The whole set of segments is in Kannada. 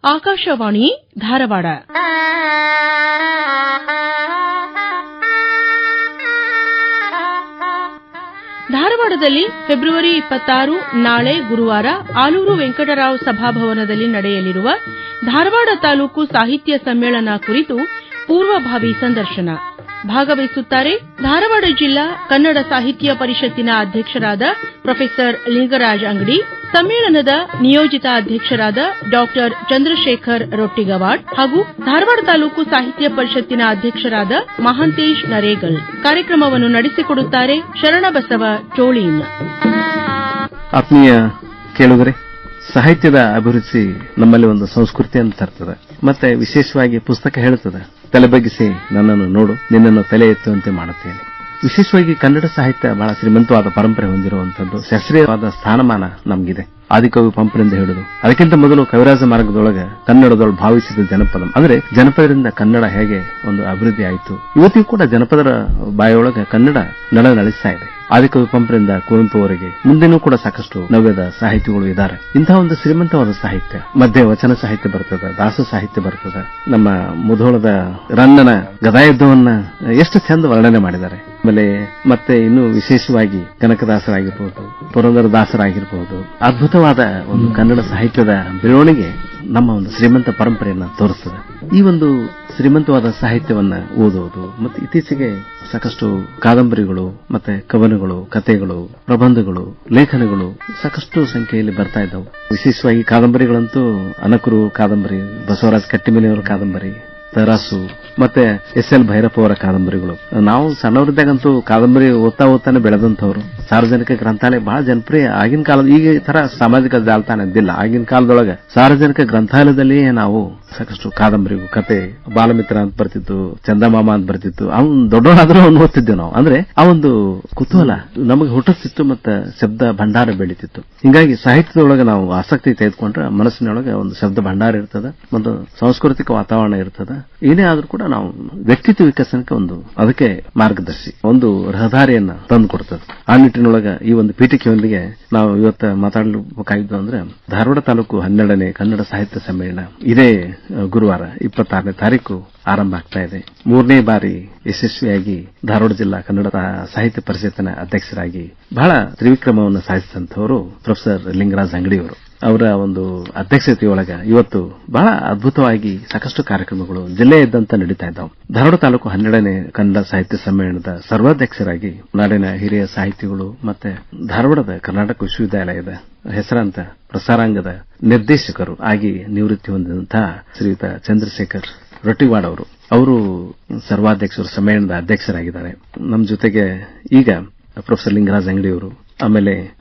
ಆಕಾಶವಾಣಿ ಧಾರವಾಡ. ಧಾರವಾಡದಲ್ಲಿ ಫೆಬ್ರವರಿ 26 ನಾಳೆ ಗುರುವಾರ ಆಲೂರು ವೆಂಕಟರಾವ್ ಸಭಾಭವನದಲ್ಲಿ ನಡೆಯಲಿರುವ ಧಾರವಾಡ ತಾಲೂಕು ಸಾಹಿತ್ಯ ಸಮ್ಮೇಳನ ಕುರಿತು ಪೂರ್ವಭಾವಿ ಸಂದರ್ಶನ. ಭಾಗವಹಿಸುತ್ತಾರೆ ಧಾರವಾಡ ಜಿಲ್ಲಾ ಕನ್ನಡ ಸಾಹಿತ್ಯ ಪರಿಷತ್ತಿನ ಅಧ್ಯಕ್ಷರಾದ ಪ್ರೊಫೆಸರ್ ಲಿಂಗರಾಜ್ ಅಂಗಡಿ, ಸಮ್ಮೇಳನದ ನಿಯೋಜಿತ ಅಧ್ಯಕ್ಷರಾದ ಡಾ ಚಂದ್ರಶೇಖರ್ ರೊಟ್ಟಿಗವಾಡ್ ಹಾಗೂ ಧಾರವಾಡ ತಾಲೂಕು ಸಾಹಿತ್ಯ ಪರಿಷತ್ತಿನ ಅಧ್ಯಕ್ಷರಾದ ಮಹಾಂತೇಶ್ ನರೇಗಲ್. ಕಾರ್ಯಕ್ರಮವನ್ನು ನಡೆಸಿಕೊಡುತ್ತಾರೆ ಶರಣಬಸವ ಚೋಳೀನ್. ಆತ್ಮೀಯ ಕೇಳುಗರೆ, ಸಾಹಿತ್ಯದ ಅಭಿರುಚಿ ನಮ್ಮಲ್ಲಿ ಒಂದು ಸಂಸ್ಕೃತಿಯನ್ನು ತರ್ತದೆ. ಮತ್ತೆ ವಿಶೇಷವಾಗಿ ಪುಸ್ತಕ ಹೇಳುತ್ತದೆ, ತಲೆ ಬಗ್ಗಿಸಿ ನನ್ನನ್ನು ನೋಡು, ನಿನ್ನನ್ನು ತಲೆ ಎತ್ತುವಂತೆ ಮಾಡುತ್ತೇನೆ. ವಿಶೇಷವಾಗಿ ಕನ್ನಡ ಸಾಹಿತ್ಯ ಬಹಳ ಶ್ರೀಮಂತವಾದ ಪರಂಪರೆ ಹೊಂದಿರುವಂತದ್ದು, ಶಾಸ್ತ್ರೀಯವಾದ ಸ್ಥಾನಮಾನ ನಮಗಿದೆ. ಆದಿಕವಿ ಪಂಪರಿಂದ ಹಿಡಿದು ಅದಕ್ಕಿಂತ ಮೊದಲು ಕವಿರಾಜ ಮಾರ್ಗದೊಳಗೆ ಕನ್ನಡದೊಳಗೆ ಭಾವಿಸಿದ ಜನಪದ, ಅಂದ್ರೆ ಜನಪದರಿಂದ ಕನ್ನಡ ಹೇಗೆ ಒಂದು ಅಭಿವೃದ್ಧಿ ಆಯಿತು, ಇವತ್ತಿಗೂ ಕೂಡ ಜನಪದರ ಬಾಯೊಳಗೆ ಕನ್ನಡ ನಳಿಸ್ತಾ ಇದೆ. ಆದಿಕವಿ ಪಂಪರಿಂದ ಕುವೆಂಪು ಅವರಿಗೆ ಮುಂದೆನೂ ಕೂಡ ಸಾಕಷ್ಟು ನವ್ಯದ ಸಾಹಿತಿಗಳು ಇದ್ದಾರೆ. ಇಂತಹ ಒಂದು ಶ್ರೀಮಂತವಾದ ಸಾಹಿತ್ಯ, ಮಧ್ಯೆ ವಚನ ಸಾಹಿತ್ಯ ಬರ್ತದೆ, ದಾಸ ಸಾಹಿತ್ಯ ಬರ್ತದೆ. ನಮ್ಮ ಮುಧೋಳದ ರನ್ನನ ಗದಾಯುದ್ಧವನ್ನ ಎಷ್ಟು ಚಂದ ವರ್ಣನೆ ಮಾಡಿದ್ದಾರೆ. ಆಮೇಲೆ ಮತ್ತೆ ಇನ್ನು ವಿಶೇಷವಾಗಿ ಕನಕದಾಸರಾಗಿರ್ಬಹುದು, ಪುರಂದರದಾಸರಾಗಿರಬಹುದು, ಅದ್ಭುತವಾದ ಒಂದು ಕನ್ನಡ ಸಾಹಿತ್ಯದ ಬೆಳವಣಿಗೆ ನಮ್ಮ ಒಂದು ಶ್ರೀಮಂತ ಪರಂಪರೆಯನ್ನ ತೋರಿಸ್ತದೆ. ಈ ಒಂದು ಶ್ರೀಮಂತವಾದ ಸಾಹಿತ್ಯವನ್ನ ಓದುವುದು ಮತ್ತು ಇತ್ತೀಚೆಗೆ ಸಾಕಷ್ಟು ಕಾದಂಬರಿಗಳು ಮತ್ತೆ ಕವನಗಳು, ಕಥೆಗಳು, ಪ್ರಬಂಧಗಳು, ಲೇಖನಗಳು ಸಾಕಷ್ಟು ಸಂಖ್ಯೆಯಲ್ಲಿ ಬರ್ತಾ ಇದ್ದವು. ವಿಶೇಷವಾಗಿ ಕಾದಂಬರಿಗಳಂತೂ ಅನಕರು ಕಾದಂಬರಿ, ಬಸವರಾಜ ಕಟ್ಟಿಮನಿಯವರ ಕಾದಂಬರಿ, ತರಾಸು ಮತ್ತೆ ಎಸ್.ಎಲ್. ಭೈರಪ್ಪ ಅವರ ಕಾದಂಬರಿಗಳು. ನಾವು ಸಣ್ಣವರಿದ್ದಾಗಂತೂ ಕಾದಂಬರಿ ಓದ್ತಾನೆ ಬೆಳೆದಂತವರು. ಸಾರ್ವಜನಿಕ ಗ್ರಂಥಾಲಯ ಬಹಳ ಜನಪ್ರಿಯ ಆಗಿನ ಕಾಲದ, ಈಗ ಈ ತರ ಸಾಮಾಜಿಕ ಜಾಲತಾಣ ಇದ್ದಿಲ್ಲ. ಆಗಿನ ಕಾಲದೊಳಗೆ ಸಾರ್ವಜನಿಕ ಗ್ರಂಥಾಲಯದಲ್ಲಿಯೇ ನಾವು ಸಾಕಷ್ಟು ಕಾದಂಬರಿಗಳು, ಕತೆ, ಬಾಲಮಿತ್ರ ಅಂತ ಬರ್ತಿತ್ತು, ಚಂದಮಾಮ ಅಂತ ಬರ್ತಿತ್ತು. ಅವನು ದೊಡ್ಡವನಾದ್ರೂ ಅವನು ಓದ್ತಿದ್ದೆವು ನಾವು. ಅಂದ್ರೆ ಆ ಒಂದು ಕುತೂಹಲ ನಮಗೆ ಹುಟ್ಟಿಸ್ತಿತ್ತು ಮತ್ತೆ ಶಬ್ದ ಭಂಡಾರ ಬೆಳೀತಿತ್ತು. ಹೀಗಾಗಿ ಸಾಹಿತ್ಯದೊಳಗೆ ನಾವು ಆಸಕ್ತಿ ತೆಗೆದುಕೊಂಡ್ರೆ ಮನಸ್ಸಿನೊಳಗೆ ಒಂದು ಶಬ್ದ ಭಂಡಾರ ಇರ್ತದೆ, ಒಂದು ಸಾಂಸ್ಕೃತಿಕ ವಾತಾವರಣ ಇರ್ತದೆ. ಏನೇ ಆದ್ರೂ ಕೂಡ ನಾವು ವ್ಯಕ್ತಿತ್ವ ವಿಕಸನಕ್ಕೆ ಒಂದು ಅದಕ್ಕೆ ಮಾರ್ಗದರ್ಶಿ, ಒಂದು ರಹದಾರಿಯನ್ನ ತಂದು ಕೊಡ್ತದೆ. ಆ ನಿಟ್ಟಿನೊಳಗೆ ಈ ಒಂದು ಪೀಠಿಕೆಯೊಂದಿಗೆ ನಾವು ಇವತ್ತು ಮಾತಾಡಬೇಕಾಗಿದ್ದು ಅಂದ್ರೆ ಧಾರವಾಡ ತಾಲೂಕು 12ನೇ ಕನ್ನಡ ಸಾಹಿತ್ಯ ಸಮ್ಮೇಳನ ಇದೇ ಗುರುವಾರ 26ನೇ ತಾರೀಕು ಆರಂಭ ಆಗ್ತಾ ಇದೆ. 3ನೇ ಬಾರಿ ಯಶಸ್ವಿಯಾಗಿ ಧಾರವಾಡ ಜಿಲ್ಲಾ ಕನ್ನಡ ಸಾಹಿತ್ಯ ಪರಿಷತ್ತಿನ ಅಧ್ಯಕ್ಷರಾಗಿ ಬಹಳ ತ್ರಿವಿಕ್ರಮವನ್ನು ಸಾಧಿಸಿದಂತವರು ಪ್ರೊಫೆಸರ್ ಲಿಂಗರಾಜ್ ಅಂಗಡಿಯವರು. ಅವರ ಒಂದು ಅಧ್ಯಕ್ಷತೆಯೊಳಗ ಇವತ್ತು ಬಹಳ ಅದ್ಭುತವಾಗಿ ಸಾಕಷ್ಟು ಕಾರ್ಯಕ್ರಮಗಳು ಜಿಲ್ಲೆಯಾದ್ಯಂತ ನಡೀತಾ ಇದ್ದಾವೆ. ಧಾರವಾಡ ತಾಲೂಕು 12ನೇ ಕನ್ನಡ ಸಾಹಿತ್ಯ ಸಮ್ಮೇಳನದ ಸರ್ವಾಧ್ಯಕ್ಷರಾಗಿ ನಾಡಿನ ಹಿರಿಯ ಸಾಹಿತಿಗಳು ಮತ್ತೆ ಧಾರವಾಡದ ಕರ್ನಾಟಕ ವಿಶ್ವವಿದ್ಯಾಲಯದ ಹೆಸರಾಂತ ಪ್ರಸಾರಾಂಗದ ನಿರ್ದೇಶಕರು ಆಗಿ ನಿವೃತ್ತಿ ಹೊಂದಿದಂತಹ ಶ್ರೀಯುತ ಚಂದ್ರಶೇಖರ್ ರೊಟ್ಟಿವಾಡ್ ಅವರು ಸರ್ವಾಧ್ಯಕ್ಷರು, ಸಮ್ಮೇಳನದ ಅಧ್ಯಕ್ಷರಾಗಿದ್ದಾರೆ. ನಮ್ಮ ಜೊತೆಗೆ ಈಗ ಪ್ರೊಫೆಸರ್ ಲಿಂಗರಾಜ್ ಅಂಗಡಿಯವರು, ಆಮೇಲೆ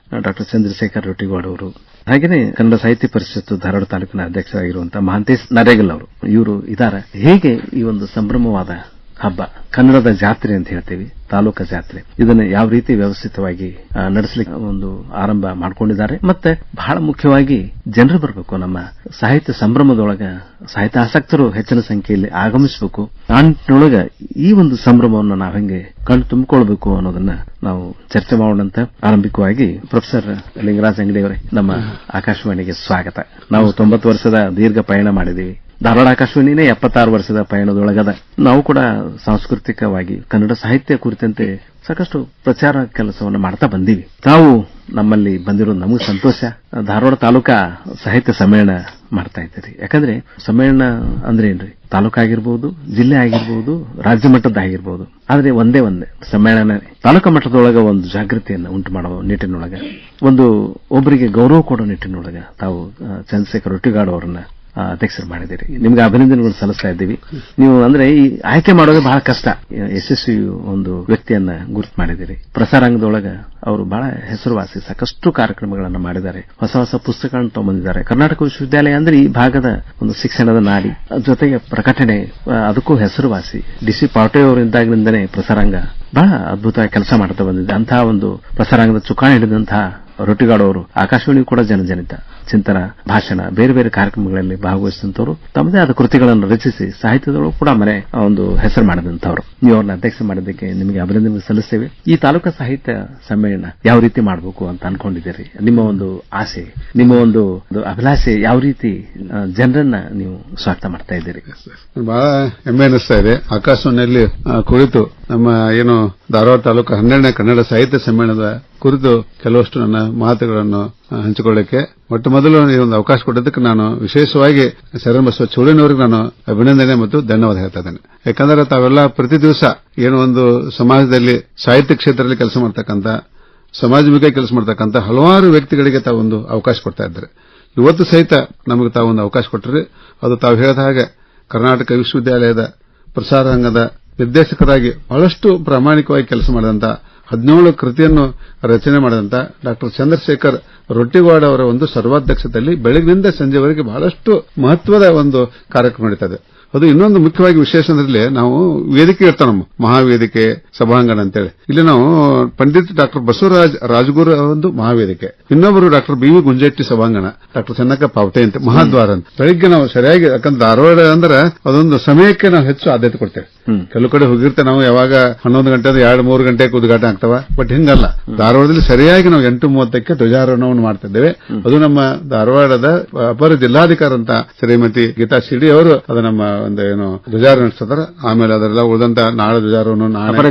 ಡಾ ಚಂದ್ರಶೇಖರ್ ರೊಟ್ಟಿವಾಡ್ ಅವರು, ಹಾಗೆಯೇ ಕನ್ನಡ ಸಾಹಿತ್ಯ ಪರಿಷತ್ತು ಧಾರವಾಡ ತಾಲೂಕಿನ ಅಧ್ಯಕ್ಷರಾಗಿರುವಂತಹ ಮಹಾಂತೇಶ್ ನರೇಗಲ್ ಅವರು, ಇವರು ಇದ್ದಾರೆ. ಹೇಗೆ ಈ ಒಂದು ಸಂಭ್ರಮವಾದ ಹಬ್ಬ, ಕನ್ನಡದ ಜಾತ್ರೆ ಅಂತ ಹೇಳ್ತೀವಿ, ತಾಲೂಕಾ ಜಾತ್ರೆ, ಇದನ್ನು ಯಾವ ರೀತಿ ವ್ಯವಸ್ಥಿತವಾಗಿ ನಡೆಸಲಿಕ್ಕೆ ಒಂದು ಆರಂಭ ಮಾಡಿಕೊಂಡಿದ್ದಾರೆ. ಮತ್ತೆ ಬಹಳ ಮುಖ್ಯವಾಗಿ ಜನರು ಬರಬೇಕು, ನಮ್ಮ ಸಾಹಿತ್ಯ ಸಂಭ್ರಮದೊಳಗ ಸಾಹಿತ್ಯ ಆಸಕ್ತರು ಹೆಚ್ಚಿನ ಸಂಖ್ಯೆಯಲ್ಲಿ ಆಗಮಿಸಬೇಕು. ಆ ನಿಟ್ಟಿನೊಳಗ ಈ ಒಂದು ಸಂಭ್ರಮವನ್ನು ನಾವು ಹೆಂಗೆ ಕಣ್ಣು ತುಂಬಿಕೊಳ್ಬೇಕು ಅನ್ನೋದನ್ನ ನಾವು ಚರ್ಚೆ ಮಾಡೋಣಂತ. ಆರಂಭಿಕವಾಗಿ ಪ್ರೊಫೆಸರ್ ಲಿಂಗರಾಜ್ ಅಂಗಡಿಯವರೇ, ನಮ್ಮ ಆಕಾಶವಾಣಿಗೆ ಸ್ವಾಗತ. ನಾವು 90 ವರ್ಷದ ದೀರ್ಘ ಪಯಣ ಮಾಡಿದೀವಿ. ಧಾರವಾಡ ಆಕಾಶವಾಣಿನೇ 76 ವರ್ಷದ ಪಯಣದೊಳಗದ. ನಾವು ಕೂಡ ಸಾಂಸ್ಕೃತಿಕವಾಗಿ ಕನ್ನಡ ಸಾಹಿತ್ಯ ಕುರಿತಂತೆ ಸಾಕಷ್ಟು ಪ್ರಚಾರ ಕೆಲಸವನ್ನು ಮಾಡ್ತಾ ಬಂದೀವಿ. ತಾವು ನಮ್ಮಲ್ಲಿ ಬಂದಿರೋದು ನಮಗೆ ಸಂತೋಷ. ಧಾರವಾಡ ತಾಲೂಕಾ ಸಾಹಿತ್ಯ ಸಮ್ಮೇಳನ ಮಾಡ್ತಾ ಇದ್ದೀರಿ. ಯಾಕಂದ್ರೆ ಸಮ್ಮೇಳನ ಅಂದ್ರೆ ಏನ್ರಿ, ತಾಲೂಕಾಗಿರ್ಬೋದು, ಜಿಲ್ಲೆ ಆಗಿರ್ಬೋದು, ರಾಜ್ಯ ಮಟ್ಟದ ಆಗಿರ್ಬೋದು, ಆದ್ರೆ ಒಂದೇ ಸಮ್ಮೇಳನ ತಾಲೂಕಾ ಮಟ್ಟದೊಳಗ ಒಂದು ಜಾಗೃತಿಯನ್ನು ಉಂಟು ಮಾಡುವ ನಿಟ್ಟಿನೊಳಗ, ಒಂದು ಒಬ್ಬರಿಗೆ ಗೌರವ ಕೊಡೋ ನಿಟ್ಟಿನೊಳಗ ತಾವು ಚಂದ್ರಶೇಖರ್ ರೊಟ್ಟಿಗಾಡ್ ಅವರನ್ನ ಅಧ್ಯಕ್ಷರು ಮಾಡಿದ್ದೀರಿ. ನಿಮ್ಗೆ ಅಭಿನಂದನೆಗಳು ಸಲ್ಲಿಸ್ತಾ ಇದ್ದೀವಿ. ನೀವು ಅಂದ್ರೆ ಈ ಆಯ್ಕೆ ಮಾಡೋದು ಬಹಳ ಕಷ್ಟ. ಯಶಸ್ವಿ ಒಂದು ವ್ಯಕ್ತಿಯನ್ನ ಗುರುತು ಮಾಡಿದ್ದೀರಿ. ಪ್ರಸಾರಾಂಗದೊಳಗ ಅವರು ಬಹಳ ಹೆಸರುವಾಸಿ, ಸಾಕಷ್ಟು ಕಾರ್ಯಕ್ರಮಗಳನ್ನು ಮಾಡಿದ್ದಾರೆ, ಹೊಸ ಹೊಸ ಪುಸ್ತಕಗಳನ್ನು ತಗೊಂಡಿದ್ದಾರೆ. ಕರ್ನಾಟಕ ವಿಶ್ವವಿದ್ಯಾಲಯ ಅಂದ್ರೆ ಈ ಭಾಗದ ಒಂದು ಶಿಕ್ಷಣದ ನಾಡಿ, ಜೊತೆಗೆ ಪ್ರಕಟಣೆ ಅದಕ್ಕೂ ಹೆಸರುವಾಸಿ. ಡಿ.ಸಿ. ಪಾಟೀಲ್ ಅವರಿಂದಾಗಿನಿಂದನೇ ಪ್ರಸಾರಾಂಗ ಬಹಳ ಅದ್ಭುತವಾಗಿ ಕೆಲಸ ಮಾಡ್ತಾ ಬಂದಿದೆ. ಅಂತಹ ಒಂದು ಪ್ರಸಾರಾಂಗದ ಚುಕ್ಕಾಣಿ ಹಿಡಿದಂತಹ ರೊಟ್ಟಿಗಾಡು ಅವರು ಆಕಾಶವಾಣಿ ಕೂಡ ಜನಜನಿತ ಚಿಂತನ ಭಾಷಣ ಬೇರೆ ಬೇರೆ ಕಾರ್ಯಕ್ರಮಗಳಲ್ಲಿ ಭಾಗವಹಿಸಿದಂತವರು ತಮ್ಮದೇ ಆದ ಕೃತಿಗಳನ್ನು ರಚಿಸಿ ಸಾಹಿತ್ಯದೊಳಗೂ ಕೂಡ ಮನೆ ಒಂದು ಹೆಸರು ಮಾಡಿದಂತವರು. ನೀವು ಅವ್ರನ್ನ ಅಧ್ಯಕ್ಷ ಮಾಡಿದ್ದಕ್ಕೆ ನಿಮಗೆ ಅಭಿನಂದನೆ ಸಲ್ಲಿಸ್ತೇವೆ. ಈ ತಾಲೂಕಾ ಸಾಹಿತ್ಯ ಸಮ್ಮೇಳನ ಯಾವ ರೀತಿ ಮಾಡಬೇಕು ಅಂತ ಅನ್ಕೊಂಡಿದ್ದೀರಿ? ನಿಮ್ಮ ಒಂದು ಆಸೆ, ನಿಮ್ಮ ಒಂದು ಅಭಿಲಾಷೆ ಯಾವ ರೀತಿ ಜನರನ್ನ ನೀವು ಸ್ವಾಗತ ಮಾಡ್ತಾ ಇದ್ದೀರಿ? ಬಹಳ ಹೆಮ್ಮೆ ಅನಿಸ್ತಾ ಇದೆ. ಆಕಾಶವಾಣಿಯಲ್ಲಿ ಕುರಿತು ನಮ್ಮ ಏನು ಧಾರವಾಡ ತಾಲೂಕು 12ನೇ ಕನ್ನಡ ಸಾಹಿತ್ಯ ಸಮ್ಮೇಳನದ ಕುರಿತು ಕೆಲವಷ್ಟು ನನ್ನ ಮಾತುಗಳನ್ನು ಹಂಚಿಕೊಳ್ಳಕ್ಕೆ ಮೊಟ್ಟ ಮೊದಲು ಈ ಒಂದು ಅವಕಾಶ ಕೊಟ್ಟಿದ್ದಕ್ಕೆ ನಾನು ವಿಶೇಷವಾಗಿ ಶರಣಬಸವ ಚೌಡಣ್ಣವರಿಗೆ ನಾನು ಅಭಿನಂದನೆ ಮತ್ತು ಧನ್ಯವಾದ ಹೇಳ್ತಾ ಇದ್ದೇನೆ. ಯಾಕಂದ್ರೆ ತಾವೆಲ್ಲ ಪ್ರತಿ ದಿವಸ ಏನು ಒಂದು ಸಮಾಜದಲ್ಲಿ ಸಾಹಿತ್ಯ ಕ್ಷೇತ್ರದಲ್ಲಿ ಕೆಲಸ ಮಾಡ್ತಕ್ಕಂಥ ಸಮಾಜಮುಖಿ ಕೆಲಸ ಮಾಡ್ತಕ್ಕಂಥ ಹಲವಾರು ವ್ಯಕ್ತಿಗಳಿಗೆ ತಾವೊಂದು ಅವಕಾಶ ಕೊಡ್ತಾ ಇದ್ದಾರೆ. ಇವತ್ತು ಸಹಿತ ನಮಗೆ ತಾವೊಂದು ಅವಕಾಶ ಕೊಟ್ಟರೆ ಅದು ತಾವು ಹೇಳಿದ ಹಾಗೆ ಕರ್ನಾಟಕ ವಿಶ್ವವಿದ್ಯಾಲಯದ ಪ್ರಸಾರಾಂಗದ ನಿರ್ದೇಶಕರಾಗಿ ಬಹಳಷ್ಟು ಪ್ರಾಮಾಣಿಕವಾಗಿ ಕೆಲಸ ಮಾಡಿದಂತ 17 ಕೃತಿಯನ್ನು ರಚನೆ ಮಾಡಿದಂತ ಡಾ ಚಂದ್ರಶೇಖರ್ ರೊಟ್ಟಿಗಾಡು ಅವರ ಒಂದು ಸರ್ವಾಧ್ಯಕ್ಷತೆಯಲ್ಲಿ ಬೆಳಗಿನಿಂದ ಸಂಜೆವರೆಗೆ ಬಹಳಷ್ಟು ಮಹತ್ವದ ಒಂದು ಕಾರ್ಯಕ್ರಮ ನಡೀತದೆ. ಅದು ಇನ್ನೊಂದು ಮುಖ್ಯವಾಗಿ ವಿಶೇಷ ಅಂದ್ರೆ ನಾವು ವೇದಿಕೆ ಇರ್ತಾವ, ನಮ್ಮ ಮಹಾವೇದಿಕೆ ಸಭಾಂಗಣ ಅಂತೇಳಿ. ಇಲ್ಲಿ ನಾವು ಪಂಡಿತ್ ಡಾ ಬಸವರಾಜ್ ರಾಜಗುರು ಒಂದು ಮಹಾವೇದಿಕೆ, ಇನ್ನೊಬ್ಬರು ಡಾ ಬಿ.ವಿ. ಗುಂಜೆಟ್ಟಿ ಸಭಾಂಗಣ, ಡಾ ಚೆನ್ನಕ್ಕ ಪಾವತೆ ಅಂತ ಮಹಾದ್ವಾರ ಅಂತ. ಬೆಳಿಗ್ಗೆ ನಾವು ಸರಿಯಾಗಿ, ಯಾಕಂದ್ರೆ ಧಾರವಾಡ ಅಂದ್ರೆ ಅದೊಂದು ಸಮಯಕ್ಕೆ ನಾವು ಹೆಚ್ಚು ಆದ್ಯತೆ ಕೊಡ್ತೇವೆ. ಕೆಲವು ಕಡೆ ಹೋಗಿರ್ತೇವೆ ನಾವು ಯಾವಾಗ 11 ಗಂಟೆ 2-3 ಗಂಟೆಗೆ ಉದ್ಘಾಟನೆ ಆಗ್ತಾವ. ಬಟ್ ಹಿಂಗಲ್ಲ, ಧಾರವಾಡದಲ್ಲಿ ಸರಿಯಾಗಿ ನಾವು 8:30ಕ್ಕೆ ಧ್ವಜಾರೋಹಣವನ್ನು ಮಾಡ್ತಿದ್ದೇವೆ. ಅದು ನಮ್ಮ ಧಾರವಾಡದ ಅಪರ ಜಿಲ್ಲಾಧಿಕಾರಿ ಅಂತ ಶ್ರೀಮತಿ ಗೀತಾ ಶಿಡಿ ಅವರು ಅದು ನಮ್ಮ ಒಂದು ಏನು ಧ್ವಜಾರೋಹಣ ನಡೆಸ್ತಾರೆ. ಆಮೇಲೆ ಅದರೆಲ್ಲ ಉಳಿದಂತ ನಾಳೆ ಧ್ವಜಾರೋಹಣ ಅಪರ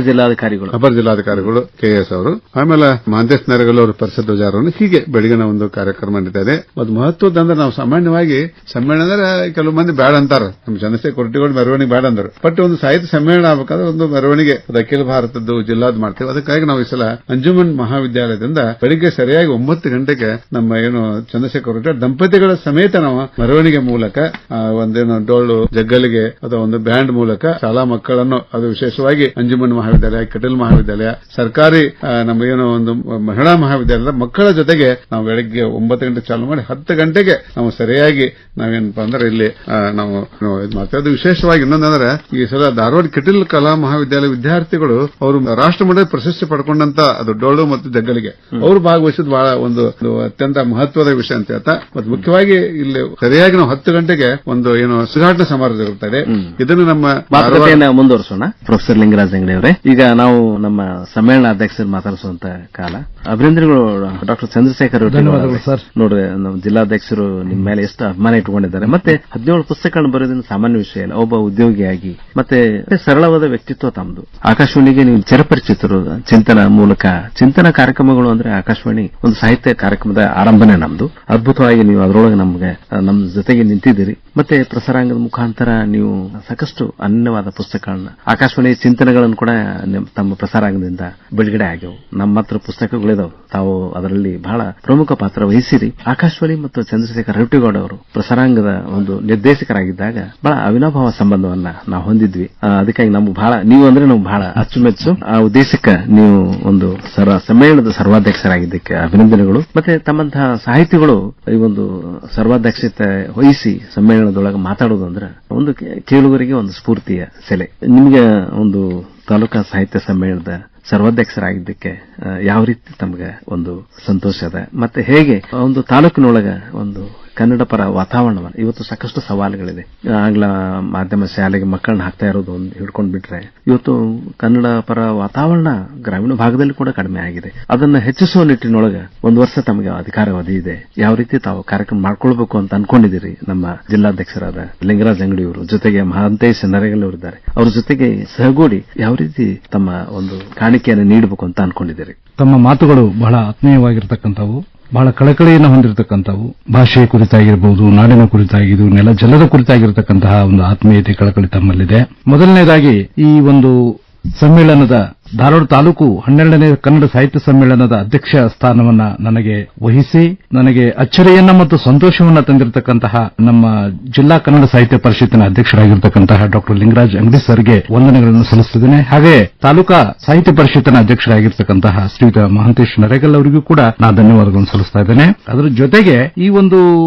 ಜಿಲ್ಲಾಧಿಕಾರಿಗಳು KS ಅವರು, ಆಮೇಲೆ ಮಹಂತೇಶ್ ನರಗಲ್ ಅವರು ಪರಿಷತ್ ಧ್ವಜಾರೋಹಣ, ಹೀಗೆ ಬೆಳಗಿನ ಒಂದು ಕಾರ್ಯಕ್ರಮ ನಡೀತಾ ಇದೆ. ಅದು ಮಹತ್ವದಂದ್ರೆ ನಾವು ಸಾಮಾನ್ಯವಾಗಿ ಸಮ್ಮೇಳನ ಅಂದ್ರೆ ಕೆಲವು ಮಂದಿ ಬೇಡ ಅಂತಾರ, ನಮ್ಮ ಚಂದ್ರಶೇಖರ್ ರೊಟ್ಟಿಗಾಡು ಮೆರವಣಿಗೆ ಬೇಡ ಅಂದರು. ಬಟ್ ಒಂದು ಸಾಹಿತ್ಯ ಸಮ್ಮೇಳನ ಆಗಬೇಕಾದ್ರೆ ಒಂದು ಮೆರವಣಿಗೆ ಅದು ಅಖಿಲ ಭಾರತದ್ದು ಜಿಲ್ಲಾದ್ ಮಾಡ್ತೇವೆ. ಅದಕ್ಕಾಗಿ ನಾವು ಈ ಸಲ ಅಂಜುಮನ್ ಮಹಾವಿದ್ಯಾಲಯದಿಂದ ಬೆಳಿಗ್ಗೆ ಸರಿಯಾಗಿ 9 ಗಂಟೆಗೆ ನಮ್ಮ ಏನು ಚಂದ್ರಶೇಖರ್ ರೊಟ್ಟಿಗಾಡು ದಂಪತಿಗಳ ಸಮೇತ ನಾವು ಮೆರವಣಿಗೆ ಮೂಲಕ ಒಂದೇನು ಡೊಳ್ಳು ಜಗ್ಗಲಿಗೆ ಅಥವಾ ಒಂದು ಬ್ಯಾಂಡ್ ಮೂಲಕ ಶಾಲಾ ಮಕ್ಕಳನ್ನು, ಅದು ವಿಶೇಷವಾಗಿ ಅಂಜುಮನ್ ಮಹಾವಿದ್ಯಾಲಯ, ಕಟೀಲ್ ಮಹಾವಿದ್ಯಾಲಯ, ಸರ್ಕಾರಿ ನಮ್ಮ ಏನು ಒಂದು ಮಹಿಳಾ ಮಹಾವಿದ್ಯಾಲಯದ ಮಕ್ಕಳ ಜೊತೆಗೆ ನಾವು ಬೆಳಗ್ಗೆ 9 ಗಂಟೆ ಚಾಲು ಮಾಡಿ 10 ಗಂಟೆಗೆ ನಾವು ಸರಿಯಾಗಿ ನಾವೇನಪ್ಪಾ ಅಂದ್ರೆ ಇಲ್ಲಿ ನಾವು ಇದು ಮಾಡ್ತೇವೆ. ಅದು ವಿಶೇಷವಾಗಿ ಇನ್ನೊಂದಂದ್ರೆ ಈ ಸಲ ಧಾರವಾಡ ಕಟೀಲ್ ಕಲಾ ಮಹಾವಿದ್ಯಾಲಯ ವಿದ್ಯಾರ್ಥಿಗಳು ಅವರು ರಾಷ್ಟ್ರಮಟ್ಟದ ಪ್ರಶಸ್ತಿ ಪಡ್ಕೊಂಡಂತ ಅದು ಡೊಳ್ಳು ಮತ್ತು ಜಗ್ಗಲಿಗೆ ಅವರು ಭಾಗವಹಿಸಿದ ಬಹಳ ಒಂದು ಅತ್ಯಂತ ಮಹತ್ವದ ವಿಷಯ ಅಂತ ಹೇಳ್ತಾ, ಮತ್ತು ಮುಖ್ಯವಾಗಿ ಇಲ್ಲಿ ಸರಿಯಾಗಿ ನಾವು 10 ಗಂಟೆಗೆ ಒಂದು ಏನು ಉದ್ಘಾಟನಾ ಸಮಾರಂಭ ಇರುತ್ತದೆ. ಇದನ್ನು ನಮ್ಮ ಮಾತುಕತೆಯನ್ನು ಮುಂದುವರಿಸೋಣ. ಪ್ರೊಫೆಸರ್ ಲಿಂಗರಾಜ್ ಅಂಗಡಿ ಅವರೇ, ಈಗ ನಾವು ನಮ್ಮ ಸಮ್ಮೇಳನ ಅಧ್ಯಕ್ಷರು ಮಾತಾಡಿಸುವಂತ ಕಾಲ. ಅಭಿನಂದನೆಗಳು ಡಾ ಚಂದ್ರಶೇಖರ್ ನೋಡ್ರಿ, ನಮ್ಮ ಜಿಲ್ಲಾಧ್ಯಕ್ಷರು ನಿಮ್ಮ ಮೇಲೆ ಎಷ್ಟು ಅಭಿಮಾನ ಇಟ್ಟುಕೊಂಡಿದ್ದಾರೆ. ಮತ್ತೆ 17 ಪುಸ್ತಕಗಳನ್ನು ಬರೆಯೋದ್ರಿಂದ ಸಾಮಾನ್ಯ ವಿಷಯ ಇಲ್ಲ. ಒಬ್ಬ ಉದ್ಯೋಗಿಯಾಗಿ ಮತ್ತೆ ಸರಳವಾದ ವ್ಯಕ್ತಿತ್ವ ತಮ್ಮದು. ಆಕಾಶವಾಣಿಗೆ ನೀವು ಚಿರಪರಿಚಿತರು. ಚಿಂತನ ಮೂಲಕ ಚಿಂತನ ಕಾರ್ಯಕ್ರಮಗಳು ಅಂದ್ರೆ ಆಕಾಶವಾಣಿ ಒಂದು ಸಾಹಿತ್ಯ ಕಾರ್ಯಕ್ರಮದ ಆರಂಭನೆ ನಮ್ದು. ಅದ್ಭುತವಾಗಿ ನೀವು ಅದರೊಳಗೆ ನಮ್ಮ ಜೊತೆಗೆ ನಿಂತಿದ್ದೀರಿ. ಮತ್ತೆ ಪ್ರಸಾರಾಂಗದ ಮುಖಾಂತರ ನೀವು ಸಾಕಷ್ಟು ಅನ್ಯವಾದ ಪುಸ್ತಕಗಳನ್ನ, ಆಕಾಶವಾಣಿ ಚಿಂತನೆಗಳನ್ನು ಕೂಡ ತಮ್ಮ ಪ್ರಸಾರಾಂಗದಿಂದ ಬಿಡುಗಡೆ ಆಗ್ಯವು. ನಮ್ಮ ಹತ್ರ ಪುಸ್ತಕಗಳಿದಾವೆ. ತಾವು ಅದರಲ್ಲಿ ಬಹಳ ಪ್ರಮುಖ ಪಾತ್ರ ವಹಿಸಿರಿ. ಆಕಾಶವಾಣಿ ಮತ್ತು ಚಂದ್ರಶೇಖರ್ ರೊಟ್ಟಿಗಾಡು ಅವರು ಪ್ರಸಾರಾಂಗದ ಒಂದು ನಿರ್ದೇಶಕರಾಗಿದ್ದಾಗ ಬಹಳ ಅವಿನಾಭಾವ ಸಂಬಂಧವನ್ನ ನಾವು ಹೊಂದಿದ್ವಿ. ಅದಕ್ಕಾಗಿ ನಮ್ಗೆ ಬಹಳ, ನೀವು ಅಂದ್ರೆ ನಮ್ಗೆ ಬಹಳ ಅಚ್ಚುಮೆಚ್ಚು. ಆ ಉದ್ದೇಶಕ್ಕೆ ನೀವು ಒಂದು ಸಮ್ಮೇಳನದ ಸರ್ವಾಧ್ಯಕ್ಷರಾಗಿದ್ದಕ್ಕೆ ಅಭಿನಂದನೆಗಳು. ಮತ್ತೆ ತಮ್ಮಂತಹ ಸಾಹಿತಿಗಳು ಈ ಒಂದು ಸರ್ವಾಧ್ಯಕ್ಷತೆ ವಹಿಸಿ ಸಮ್ಮೇಳನದೊಳಗೆ ಮಾತಾಡೋದು ಅಂದ್ರೆ ಒಂದು ಕೇಳುಗರಿಗೆ ಒಂದು ಸ್ಫೂರ್ತಿಯ ಸೆಲೆ. ನಿಮಗೆ ಒಂದು ತಾಲೂಕಾ ಸಾಹಿತ್ಯ ಸಮ್ಮೇಳನದ ಸರ್ವಾಧ್ಯಕ್ಷರಾಗಿದ್ದಕ್ಕೆ ಯಾವ ರೀತಿ ತಮಗೆ ಒಂದು ಸಂತೋಷ ಅದ? ಮತ್ತೆ ಹೇಗೆ ಒಂದು ತಾಲೂಕಿನೊಳಗ ಒಂದು ಕನ್ನಡ ಪರ ವಾತಾವರಣವನ್ನು, ಇವತ್ತು ಸಾಕಷ್ಟು ಸವಾಲುಗಳಿದೆ. ಆಂಗ್ಲ ಮಾಧ್ಯಮ ಶಾಲೆಗೆ ಮಕ್ಕಳನ್ನ ಹಾಕ್ತಾ ಇರೋದು ಒಂದು ಹಿಡ್ಕೊಂಡು ಬಿಟ್ರೆ, ಇವತ್ತು ಕನ್ನಡ ಪರ ವಾತಾವರಣ ಗ್ರಾಮೀಣ ಭಾಗದಲ್ಲಿ ಕೂಡ ಕಡಿಮೆ ಆಗಿದೆ. ಅದನ್ನ ಹೆಚ್ಚಿಸುವ ನಿಟ್ಟಿನೊಳಗೆ ಒಂದು ವರ್ಷ ತಮಗೆ ಅಧಿಕಾರಾವಧಿ ಇದೆ. ಯಾವ ರೀತಿ ತಾವು ಕಾರ್ಯಕ್ರಮ ಮಾಡ್ಕೊಳ್ಬೇಕು ಅಂತ ಅನ್ಕೊಂಡಿದ್ದೀರಿ? ನಮ್ಮ ಜಿಲ್ಲಾಧ್ಯಕ್ಷರಾದ ಲಿಂಗರಾಜ್ ಅಂಗಡಿಯವರು ಜೊತೆಗೆ ಮಹಾಂತೇಶ್ ನರೇಗಲ್ ಅವರಿದ್ದಾರೆ, ಅವ್ರ ಜೊತೆಗೆ ಸಹಗೂಡಿ ಯಾವ ರೀತಿ ತಮ್ಮ ಒಂದು ಕಾಣಿಕೆಯನ್ನು ನೀಡಬೇಕು ಅಂತ ಅನ್ಕೊಂಡಿದ್ದೀರಿ? ತಮ್ಮ ಮಾತುಗಳು ಬಹಳ ಆತ್ಮೀಯವಾಗಿರ್ತಕ್ಕಂಥವು, ಬಹಳ ಕಳಕಳಿಯನ್ನು ಹೊಂದಿರತಕ್ಕಂಥವು. ಭಾಷೆಯ ಕುರಿತಾಗಿರಬಹುದು, ನಾಡಿನ ಕುರಿತಾಗಿದ್ದು, ನೆಲ ಜಲದ ಕುರಿತಾಗಿರತಕ್ಕಂತಹ ಒಂದು ಆತ್ಮೀಯತೆ, ಕಳಕಳಿ ತಮ್ಮಲ್ಲಿದೆ. ಮೊದಲನೇದಾಗಿ ಈ ಒಂದು ಸಮ್ಮೇಳನದ ಧಾರವಾಡ ತಾಲೂಕು 12ನೇ ಕನ್ನಡ ಸಾಹಿತ್ಯ ಸಮ್ಮೇಳನದ ಅಧ್ಯಕ್ಷ ಸ್ಥಾನವನ್ನ ನನಗೆ ವಹಿಸಿ ನನಗೆ ಅಚ್ಚರಿಯನ್ನ ಮತ್ತು ಸಂತೋಷವನ್ನ ತಂದಿರತಕ್ಕಂತಹ ನಮ್ಮ ಜಿಲ್ಲಾ ಕನ್ನಡ ಸಾಹಿತ್ಯ ಪರಿಷತ್ತಿನ ಅಧ್ಯಕ್ಷರಾಗಿರತಕ್ಕಂತಹ ಡಾ ಲಿಂಗರಾಜ್ ಅಂಗಡಿ ಸರ್ಗೆ ವಂದನೆಗಳನ್ನು ಸಲ್ಲಿಸುತ್ತೇನೆ. ಹಾಗೆ ತಾಲೂಕಾ ಸಾಹಿತ್ಯ ಪರಿಷತ್ತಿನ ಅಧ್ಯಕ್ಷರಾಗಿರತಕ್ಕಂತಹ ಶ್ರೀಯುತ ಮಹಾಂತೇಶ್ ನರೇಗಲ್ ಅವರಿಗೂ ಕೂಡ ನಾನು ಧನ್ಯವಾದಗಳನ್ನು ಸಲ್ಲಿಸ್ತಾ ಇದ್ದೇನೆ. ಅದರ ಜೊತೆಗೆ ಈ ಒಂದು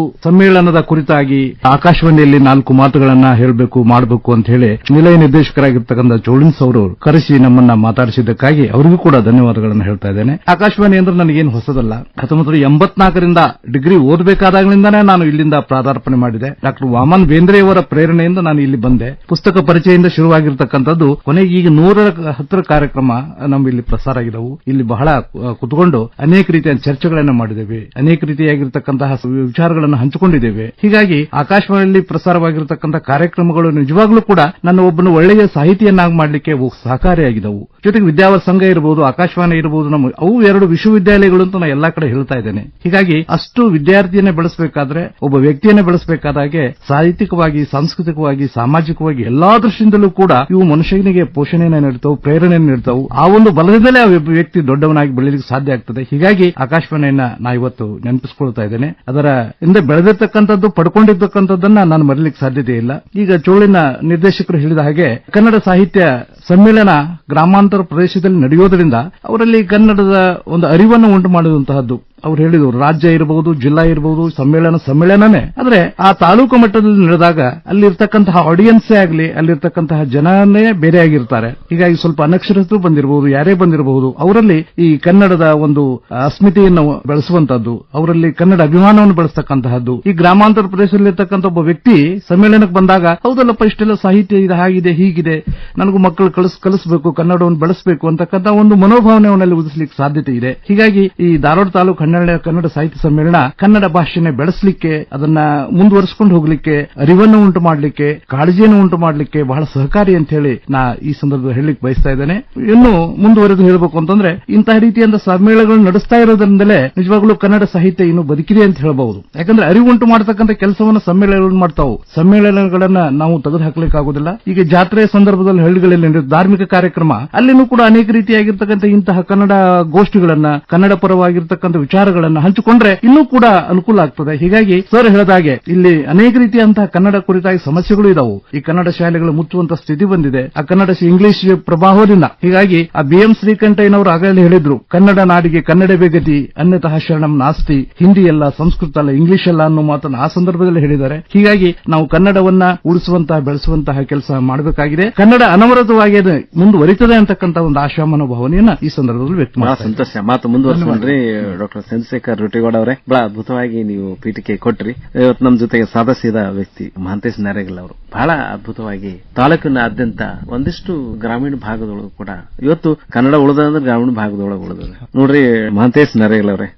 ಸಮ್ಮೇಳನದ ಕುರಿತಾಗಿ ಆಕಾಶವಾಣಿಯಲ್ಲಿ 4 ಮಾತುಗಳನ್ನ ಹೇಳಬೇಕು ಮಾಡಬೇಕು ಅಂತ ಹೇಳಿ ನಿಲಯ ನಿರ್ದೇಶಕರಾಗಿರ್ತಕ್ಕಂಥ ಚೌಳಿನ್ಸ್ ಅವರು ಕರೆಸಿ ನಮ್ಮನ್ನ ಮಾತಾಡಿಸಿ ಬೆಳೆಸಿದ್ದಕ್ಕಾಗಿ ಅವರಿಗೂ ಕೂಡ ಧನ್ಯವಾದಗಳನ್ನು ಹೇಳ್ತಾ ಇದ್ದೇನೆ. ಆಕಾಶವಾಣಿ ಅಂದ್ರೆ ನನಗೇನು ಹೊಸದಲ್ಲ. 1984ರಿಂದ ಡಿಗ್ರಿ ಓದಬೇಕಾದಾಗಲಿಂದಾನೇ ನಾನು ಇಲ್ಲಿಂದ ಪ್ರಾದಾರ್ಪಣೆ ಮಾಡಿದೆ. ಡಾಕ್ಟರ್ ವಾಮನ್ ಬೇಂದ್ರೆಯವರ ಪ್ರೇರಣೆಯಿಂದ ನಾನು ಇಲ್ಲಿ ಬಂದೆ. ಪುಸ್ತಕ ಪರಿಚಯದಿಂದ ಶುರುವಾಗಿರ್ತಕ್ಕಂಥದ್ದು ಕೊನೆಗೆ ಈಗ 110 ಕಾರ್ಯಕ್ರಮ ನಮ್ಮ ಇಲ್ಲಿ ಪ್ರಸಾರ ಆಗಿದವು. ಇಲ್ಲಿ ಬಹಳ ಕುತ್ಕೊಂಡು ಅನೇಕ ರೀತಿಯ ಚರ್ಚೆಗಳನ್ನು ಮಾಡಿದ್ದೇವೆ, ಅನೇಕ ರೀತಿಯಾಗಿರ್ತಕ್ಕಂತಹ ವಿಚಾರಗಳನ್ನು ಹಂಚಿಕೊಂಡಿದ್ದೇವೆ. ಹೀಗಾಗಿ ಆಕಾಶವಾಣಿಯಲ್ಲಿ ಪ್ರಸಾರವಾಗಿರತಕ್ಕಂತಹ ಕಾರ್ಯಕ್ರಮಗಳು ನಿಜವಾಗ್ಲೂ ಕೂಡ ನನ್ನ ಒಬ್ಬನು ಒಳ್ಳೆಯ ಸಾಹಿತಿಯನ್ನಾಗಿ ಮಾಡಲಿಕ್ಕೆ ಸಹಕಾರಿಯಾಗಿದ್ದವು. ಜೊತೆಗೆ ವಿದ್ಯಾವರ ಸಂಘ ಇರಬಹುದು, ಆಕಾಶವಾಣಿ ಇರಬಹುದು, ನಮ್ಮ ಅವು 2 ವಿಶ್ವವಿದ್ಯಾಲಯಗಳು ಅಂತ ನಾನು ಎಲ್ಲಾ ಕಡೆ ಹೇಳ್ತಾ ಇದ್ದೇನೆ. ಹೀಗಾಗಿ ಅಷ್ಟು ವಿದ್ಯಾರ್ಥಿಯನ್ನೇ ಬೆಳೆಸಬೇಕಾದ್ರೆ, ಒಬ್ಬ ವ್ಯಕ್ತಿಯನ್ನೇ ಬೆಳೆಸಬೇಕಾದಾಗೆ ಸಾಹಿತ್ಯಿಕವಾಗಿ, ಸಾಂಸ್ಕೃತಿಕವಾಗಿ, ಸಾಮಾಜಿಕವಾಗಿ ಎಲ್ಲಾ ದೃಷ್ಟಿಯಿಂದಲೂ ಕೂಡ ಇವು ಮನುಷ್ಯನಿಗೆ ಪೋಷಣೆಯನ್ನು ನೀಡುತ್ತವು, ಪ್ರೇರಣೆಯನ್ನು ನೀಡುತ್ತವು. ಆ ಒಂದು ಬಲದಿಂದಲೇ ಆ ವ್ಯಕ್ತಿ ದೊಡ್ಡವನಾಗಿ ಬೆಳೆಯಲಿಕ್ಕೆ ಸಾಧ್ಯ ಆಗ್ತದೆ. ಹೀಗಾಗಿ ಆಕಾಶವಾಣಿಯನ್ನ ನಾ ಇವತ್ತು ನೆನಪಿಸಿಕೊಳ್ತಾ ಇದ್ದೇನೆ. ಅದರ ಹಿಂದೆ ಬೆಳೆದಿರ್ತಕ್ಕಂಥದ್ದು, ಪಡ್ಕೊಂಡಿರ್ತಕ್ಕಂಥದ್ದನ್ನ ನಾನು ಮರೀಲಿಕ್ಕೆ ಸಾಧ್ಯತೆ ಇಲ್ಲ. ಈಗ ಚೋಳಿನ ನಿರ್ದೇಶಕರು ಹೇಳಿದ ಹಾಗೆ ಕನ್ನಡ ಸಾಹಿತ್ಯ ಸಮ್ಮೇಳನ ಗ್ರಾಮಾಂತರ ಪ್ರದೇಶದಲ್ಲಿ ನಡೆಯೋದ್ರಿಂದ ಅವರಲ್ಲಿ ಕನ್ನಡದ ಒಂದು ಅರಿವನ್ನು ಉಂಟು ಮಾಡುವಂತಹದ್ದು. ಅವ್ರು ಹೇಳಿದ್ರು, ರಾಜ್ಯ ಇರಬಹುದು, ಜಿಲ್ಲಾ ಇರಬಹುದು, ಸಮ್ಮೇಳನನೇ. ಆದ್ರೆ ಆ ತಾಲೂಕು ಮಟ್ಟದಲ್ಲಿ ನಡೆದಾಗ ಅಲ್ಲಿರ್ತಕ್ಕಂತಹ ಆಡಿಯನ್ಸೇ ಆಗಲಿ, ಅಲ್ಲಿರ್ತಕ್ಕಂತಹ ಜನನೇ ಬೇರೆ ಆಗಿರ್ತಾರೆ. ಹೀಗಾಗಿ ಸ್ವಲ್ಪ ಅನಕ್ಷರಸ್ಥರು ಬಂದಿರಬಹುದು, ಯಾರೇ ಬಂದಿರಬಹುದು, ಅವರಲ್ಲಿ ಈ ಕನ್ನಡದ ಒಂದು ಅಸ್ಮಿತೆಯನ್ನು ಬೆಳೆಸುವಂತಹದ್ದು, ಅವರಲ್ಲಿ ಕನ್ನಡ ಅಭಿಮಾನವನ್ನು ಬೆಳೆಸ್ತಕ್ಕಂತಹದ್ದು. ಈ ಗ್ರಾಮಾಂತರ ಪ್ರದೇಶದಲ್ಲಿರ್ತಕ್ಕಂಥ ಒಬ್ಬ ವ್ಯಕ್ತಿ ಸಮ್ಮೇಳನಕ್ಕೆ ಬಂದಾಗ, ಹೌದಲ್ಲಪ್ಪ ಇಷ್ಟೆಲ್ಲ ಸಾಹಿತ್ಯ ಇದೆ, ಹಾಗಿದೆ, ಹೀಗಿದೆ, ನನಗೂ ಮಕ್ಕಳು ಕಲಿಸಬೇಕು, ಕನ್ನಡವನ್ನು ಬೆಳೆಸಬೇಕು ಅಂತಕ್ಕಂಥ ಒಂದು ಮನೋಭಾವನೆಯಲ್ಲಿ ಉದಿಸಲಿಕ್ಕೆ ಸಾಧ್ಯತೆ ಇದೆ. ಹೀಗಾಗಿ ಈ ಧಾರವಾಡ ತಾಲೂಕು 12ನೇ ಕನ್ನಡ ಸಾಹಿತ್ಯ ಸಮ್ಮೇಳನ ಕನ್ನಡ ಭಾಷೆಯನ್ನು ಬೆಳೆಸಲಿಕ್ಕೆ, ಅದನ್ನ ಮುಂದುವರಿಸಿಕೊಂಡು ಹೋಗಲಿಕ್ಕೆ, ಅರಿವನ್ನು ಉಂಟು ಮಾಡಲಿಕ್ಕೆ, ಕಾಳಜಿಯನ್ನು ಉಂಟು ಮಾಡಲಿಕ್ಕೆ ಬಹಳ ಸಹಕಾರಿ ಅಂತ ಹೇಳಿ ನಾ ಈ ಸಂದರ್ಭದಲ್ಲಿ ಹೇಳಲಿಕ್ಕೆ ಬಯಸ್ತಾ ಇದ್ದೇನೆ. ಇನ್ನು ಮುಂದುವರೆದು ಹೇಳಬೇಕು ಅಂತಂದ್ರೆ, ಇಂತಹ ರೀತಿಯಿಂದ ಸಮ್ಮೇಳನಗಳನ್ನು ನಡೆಸ್ತಾ ಇರೋದ್ರಿಂದಲೇ ನಿಜವಾಗ್ಲೂ ಕನ್ನಡ ಸಾಹಿತ್ಯ ಇನ್ನು ಬದುಕಿದೆ ಅಂತ ಹೇಳಬಹುದು. ಯಾಕಂದ್ರೆ ಅರಿವುಂಟು ಮಾಡತಕ್ಕಂಥ ಕೆಲಸವನ್ನು ಸಮ್ಮೇಳನಗಳು ಮಾಡ್ತಾವು. ಸಮ್ಮೇಳನಗಳನ್ನ ನಾವು ತೆಗೆದು ಹಾಕಲಿಕ್ಕಾಗುವುದಿಲ್ಲ. ಈಗ ಜಾತ್ರೆಯ ಸಂದರ್ಭದಲ್ಲಿ ಹಳ್ಳಿಗಳಲ್ಲಿ ನಡೆಯುವ ಧಾರ್ಮಿಕ ಕಾರ್ಯಕ್ರಮ, ಅಲ್ಲಿನೂ ಕೂಡ ಅನೇಕ ರೀತಿಯಾಗಿರ್ತಕ್ಕಂಥ ಇಂತಹ ಕನ್ನಡ ಗೋಷ್ಠಿಗಳನ್ನ, ಕನ್ನಡ ಪರವಾಗಿರ್ತಕ್ಕಂಥ ವಿಚಾರಗಳನ್ನ ಹಂಚಿಕೊಂಡ್ರೆ ಇನ್ನೂ ಕೂಡ ಅನುಕೂಲ ಆಗ್ತದೆ. ಹೀಗಾಗಿ ಸರ್ ಹೇಳಿದಾಗೆ ಇಲ್ಲಿ ಅನೇಕ ರೀತಿಯಂತಹ ಕನ್ನಡ ಕುರಿತಾಗಿ ಸಮಸ್ಯೆಗಳು ಇದಾವು. ಈ ಕನ್ನಡ ಶಾಲೆಗಳು ಮುಚ್ಚುವಂತ ಸ್ಥಿತಿ ಬಂದಿದೆ ಆ ಕನ್ನಡ ಇಂಗ್ಲಿಷ್ ಪ್ರಭಾವದಿಂದ. ಹೀಗಾಗಿ ಆ BM ಶ್ರೀಕಂಠಯ್ಯನವರು ಆಗಲೇ ಹೇಳಿದ್ರು, ಕನ್ನಡ ನಾಡಿಗೆ ಕನ್ನಡವೇ ಗತಿ, ಅನ್ಯತಃ ಶರಣಂ ನಾಸ್ತಿ, ಹಿಂದಿ ಅಲ್ಲ, ಸಂಸ್ಕೃತ ಅಲ್ಲ, ಇಂಗ್ಲಿಷ್ ಅಲ್ಲ ಅನ್ನೋ ಮಾತನ್ನು ಆ ಸಂದರ್ಭದಲ್ಲಿ ಹೇಳಿದ್ದಾರೆ. ಹೀಗಾಗಿ ನಾವು ಕನ್ನಡವನ್ನ ಉಳಿಸುವಂತಹ, ಬೆಳೆಸುವಂತಹ ಕೆಲಸ ಮಾಡಬೇಕಾಗಿದೆ. ಕನ್ನಡ ಅನವರತವಾಗಿ ಮುಂದುವರಿತದೆ ಅಂತಕ್ಕಂಥ ಒಂದು ಆಶಾಮನ ಭಾವನೆಯನ್ನ ಈ ಸಂದರ್ಭದಲ್ಲಿ ವ್ಯಕ್ತ ಬಹಳ ಸಂತೋಷ. ಮಾತು ಮುಂದುವರಿಸ್ಕೊಂಡ್ರಿ ಡಾಕ್ಟರ್ ಚಂದ್ರಶೇಖರ್ ರುಟಿಗೌಡ ಅವರೇ. ಬಹಳ ಅದ್ಭುತವಾಗಿ ನೀವು ಪೀಠಿಕೆ ಕೊಟ್ರಿ. ಇವತ್ತು ನಮ್ಮ ಜೊತೆಗೆ ಸಾದಾ ವ್ಯಕ್ತಿ ಮಹಾಂತೇಶ್ ನಾರೇಗಲ್ ಅವರು ಬಹಳ ಅದ್ಭುತವಾಗಿ ತಾಲೂಕಿನಾದ್ಯಂತ ಒಂದಿಷ್ಟು ಗ್ರಾಮೀಣ ಭಾಗದೊಳಗೂ ಕೂಡ ಇವತ್ತು ಕನ್ನಡ ಉಳಿದಂದ್ರೆ ಗ್ರಾಮೀಣ ಭಾಗದೊಳಗೆ ಉಳಿದ ನೋಡ್ರಿ. ಮಹಾಂತೇಶ್ ನಾರೇಗಲ್ ಅವರೇ,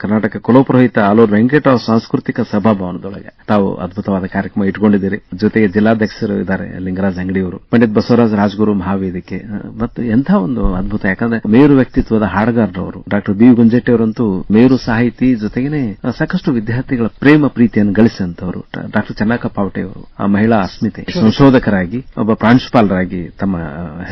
ಕರ್ನಾಟಕ ಕುಲಪುರೋಹಿತ ಆಲೂರು ವೆಂಕಟರಾವ್ ಸಾಂಸ್ಕೃತಿಕ ಸಭಾಭವನದೊಳಗೆ ತಾವು ಅದ್ಭುತವಾದ ಕಾರ್ಯಕ್ರಮ ಇಟ್ಕೊಂಡಿದ್ದೀರಿ. ಜೊತೆಗೆ ಜಿಲ್ಲಾಧ್ಯಕ್ಷರು ಇದ್ದಾರೆ ಲಿಂಗರಾಜ್ ಅಂಗಡಿಯವರು, ಪಂಡಿತ್ ಬಸವರಾಜ್ ರಾಜಗುರು ಮಹಾವೇದಿಕೆ, ಮತ್ತು ಎಂಥ ಒಂದು ಅದ್ಭುತ. ಯಾಕಂದ್ರೆ ಮೇರು ವ್ಯಕ್ತಿತ್ವದ ಹಾಡುಗಾರರವರು ಡಾಕ್ಟರ್ ಬಿ ಗುಂಜೆಟ್ಟಿ ಅವರಂತೂ ಮೇರು ಸಾಹಿತಿ, ಜೊತೆಗೇನೆ ಸಾಕಷ್ಟು ವಿದ್ಯಾರ್ಥಿಗಳ ಪ್ರೇಮ ಪ್ರೀತಿಯನ್ನು ಗಳಿಸಿದಂತವರು. ಡಾಕ್ಟರ್ ಚನ್ನಕ್ಕ ಪಾವಟೆ ಅವರು ಮಹಿಳಾ ಅಸ್ಮಿತೆ ಸಂಶೋಧಕರಾಗಿ, ಒಬ್ಬ ಪ್ರಾಂಶುಪಾಲರಾಗಿ ತಮ್ಮ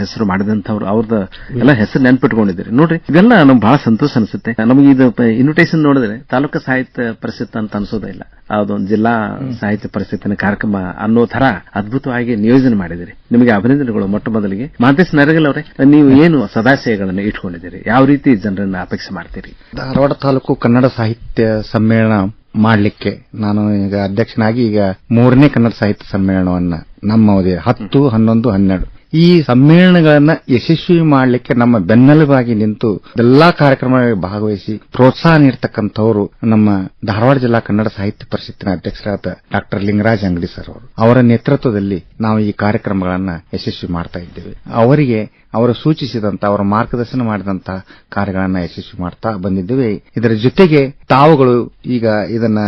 ಹೆಸರು ಮಾಡಿದಂತವ್ರು. ಅವ್ರದ ಎಲ್ಲ ಹೆಸರು ನೆನ್ಪಿಟ್ಕೊಂಡಿದ್ದೀರಿ ನೋಡ್ರಿ. ಇದೆಲ್ಲ ನಮ್ಗೆ ಬಹಳ ಸಂತೋಷ ಅನಿಸುತ್ತೆ. ನಮಗೆ ಇದು ಇನ್ವಿಟೇಷನ್ ನೋಡಿದ್ರೆ ತಾಲೂಕು ಸಾಹಿತ್ಯ ಪರಿಷತ್ ಅಂತ ಅನ್ಸೋದೇ ಇಲ್ಲ, ಅದೊಂದು ಜಿಲ್ಲಾ ಸಾಹಿತ್ಯ ಪರಿಷತ್ತಿನ ಕಾರ್ಯಕ್ರಮ ಅನ್ನೋ ತರ ಅದ್ಭುತವಾಗಿ ನಿಯೋಜನೆ ಮಾಡಿದಿರಿ. ನಿಮಗೆ ಅಭಿನಂದನೆಗಳು. ಮೊಟ್ಟ ಮೊದಲಿಗೆ ಮಹಾಂತೇಶ್ ನಾರೇಗಲ್ ಅವರೇ, ನೀವು ಏನು ಸದಾಶಯಗಳನ್ನು ಇಟ್ಕೊಂಡಿದ್ದೀರಿ, ಯಾವ ರೀತಿ ಜನರನ್ನ ಅಪೇಕ್ಷೆ ಮಾಡ್ತೀರಿ? ಧಾರವಾಡ ತಾಲೂಕು ಕನ್ನಡ ಸಾಹಿತ್ಯ ಸಮ್ಮೇಳನ ಮಾಡಲಿಕ್ಕೆ ನಾನು ಈಗ ಅಧ್ಯಕ್ಷನಾಗಿ ಈಗ 3ನೇ ಕನ್ನಡ ಸಾಹಿತ್ಯ ಸಮ್ಮೇಳನವನ್ನ ನಮ್ಮ ಅವಧಿ 10, 11, 12 ಈ ಸಮ್ಮೇಳನಗಳನ್ನ ಯಶಸ್ವಿ ಮಾಡಲಿಕ್ಕೆ ನಮ್ಮ ಬೆನ್ನೆಲುಬಾಗಿ ನಿಂತು ಎಲ್ಲಾ ಕಾರ್ಯಕ್ರಮಗಳಲ್ಲಿ ಭಾಗವಹಿಸಿ ಪ್ರೋತ್ಸಾಹ ನೀಡತಕ್ಕಂಥವರು ನಮ್ಮ ಧಾರವಾಡ ಜಿಲ್ಲಾ ಕನ್ನಡ ಸಾಹಿತ್ಯ ಪರಿಷತ್ತಿನ ಅಧ್ಯಕ್ಷರಾದ ಡಾಕ್ಟರ್ ಲಿಂಗರಾಜ್ ಅಂಗಡಿ ಸರ್ ಅವರು. ಅವರ ನೇತೃತ್ವದಲ್ಲಿ ನಾವು ಈ ಕಾರ್ಯಕ್ರಮಗಳನ್ನ ಯಶಸ್ವಿ ಮಾಡ್ತಾ ಇದ್ದೇವೆ. ಅವರಿಗೆ ಅವರು ಸೂಚಿಸಿದಂತ, ಅವರ ಮಾರ್ಗದರ್ಶನ ಮಾಡಿದಂತ ಕಾರ್ಯಗಳನ್ನ ಯಶಸ್ವಿ ಮಾಡ್ತಾ ಬಂದಿದ್ದೇವೆ. ಇದರ ಜೊತೆಗೆ ತಾವುಗಳು ಈಗ ಇದನ್ನ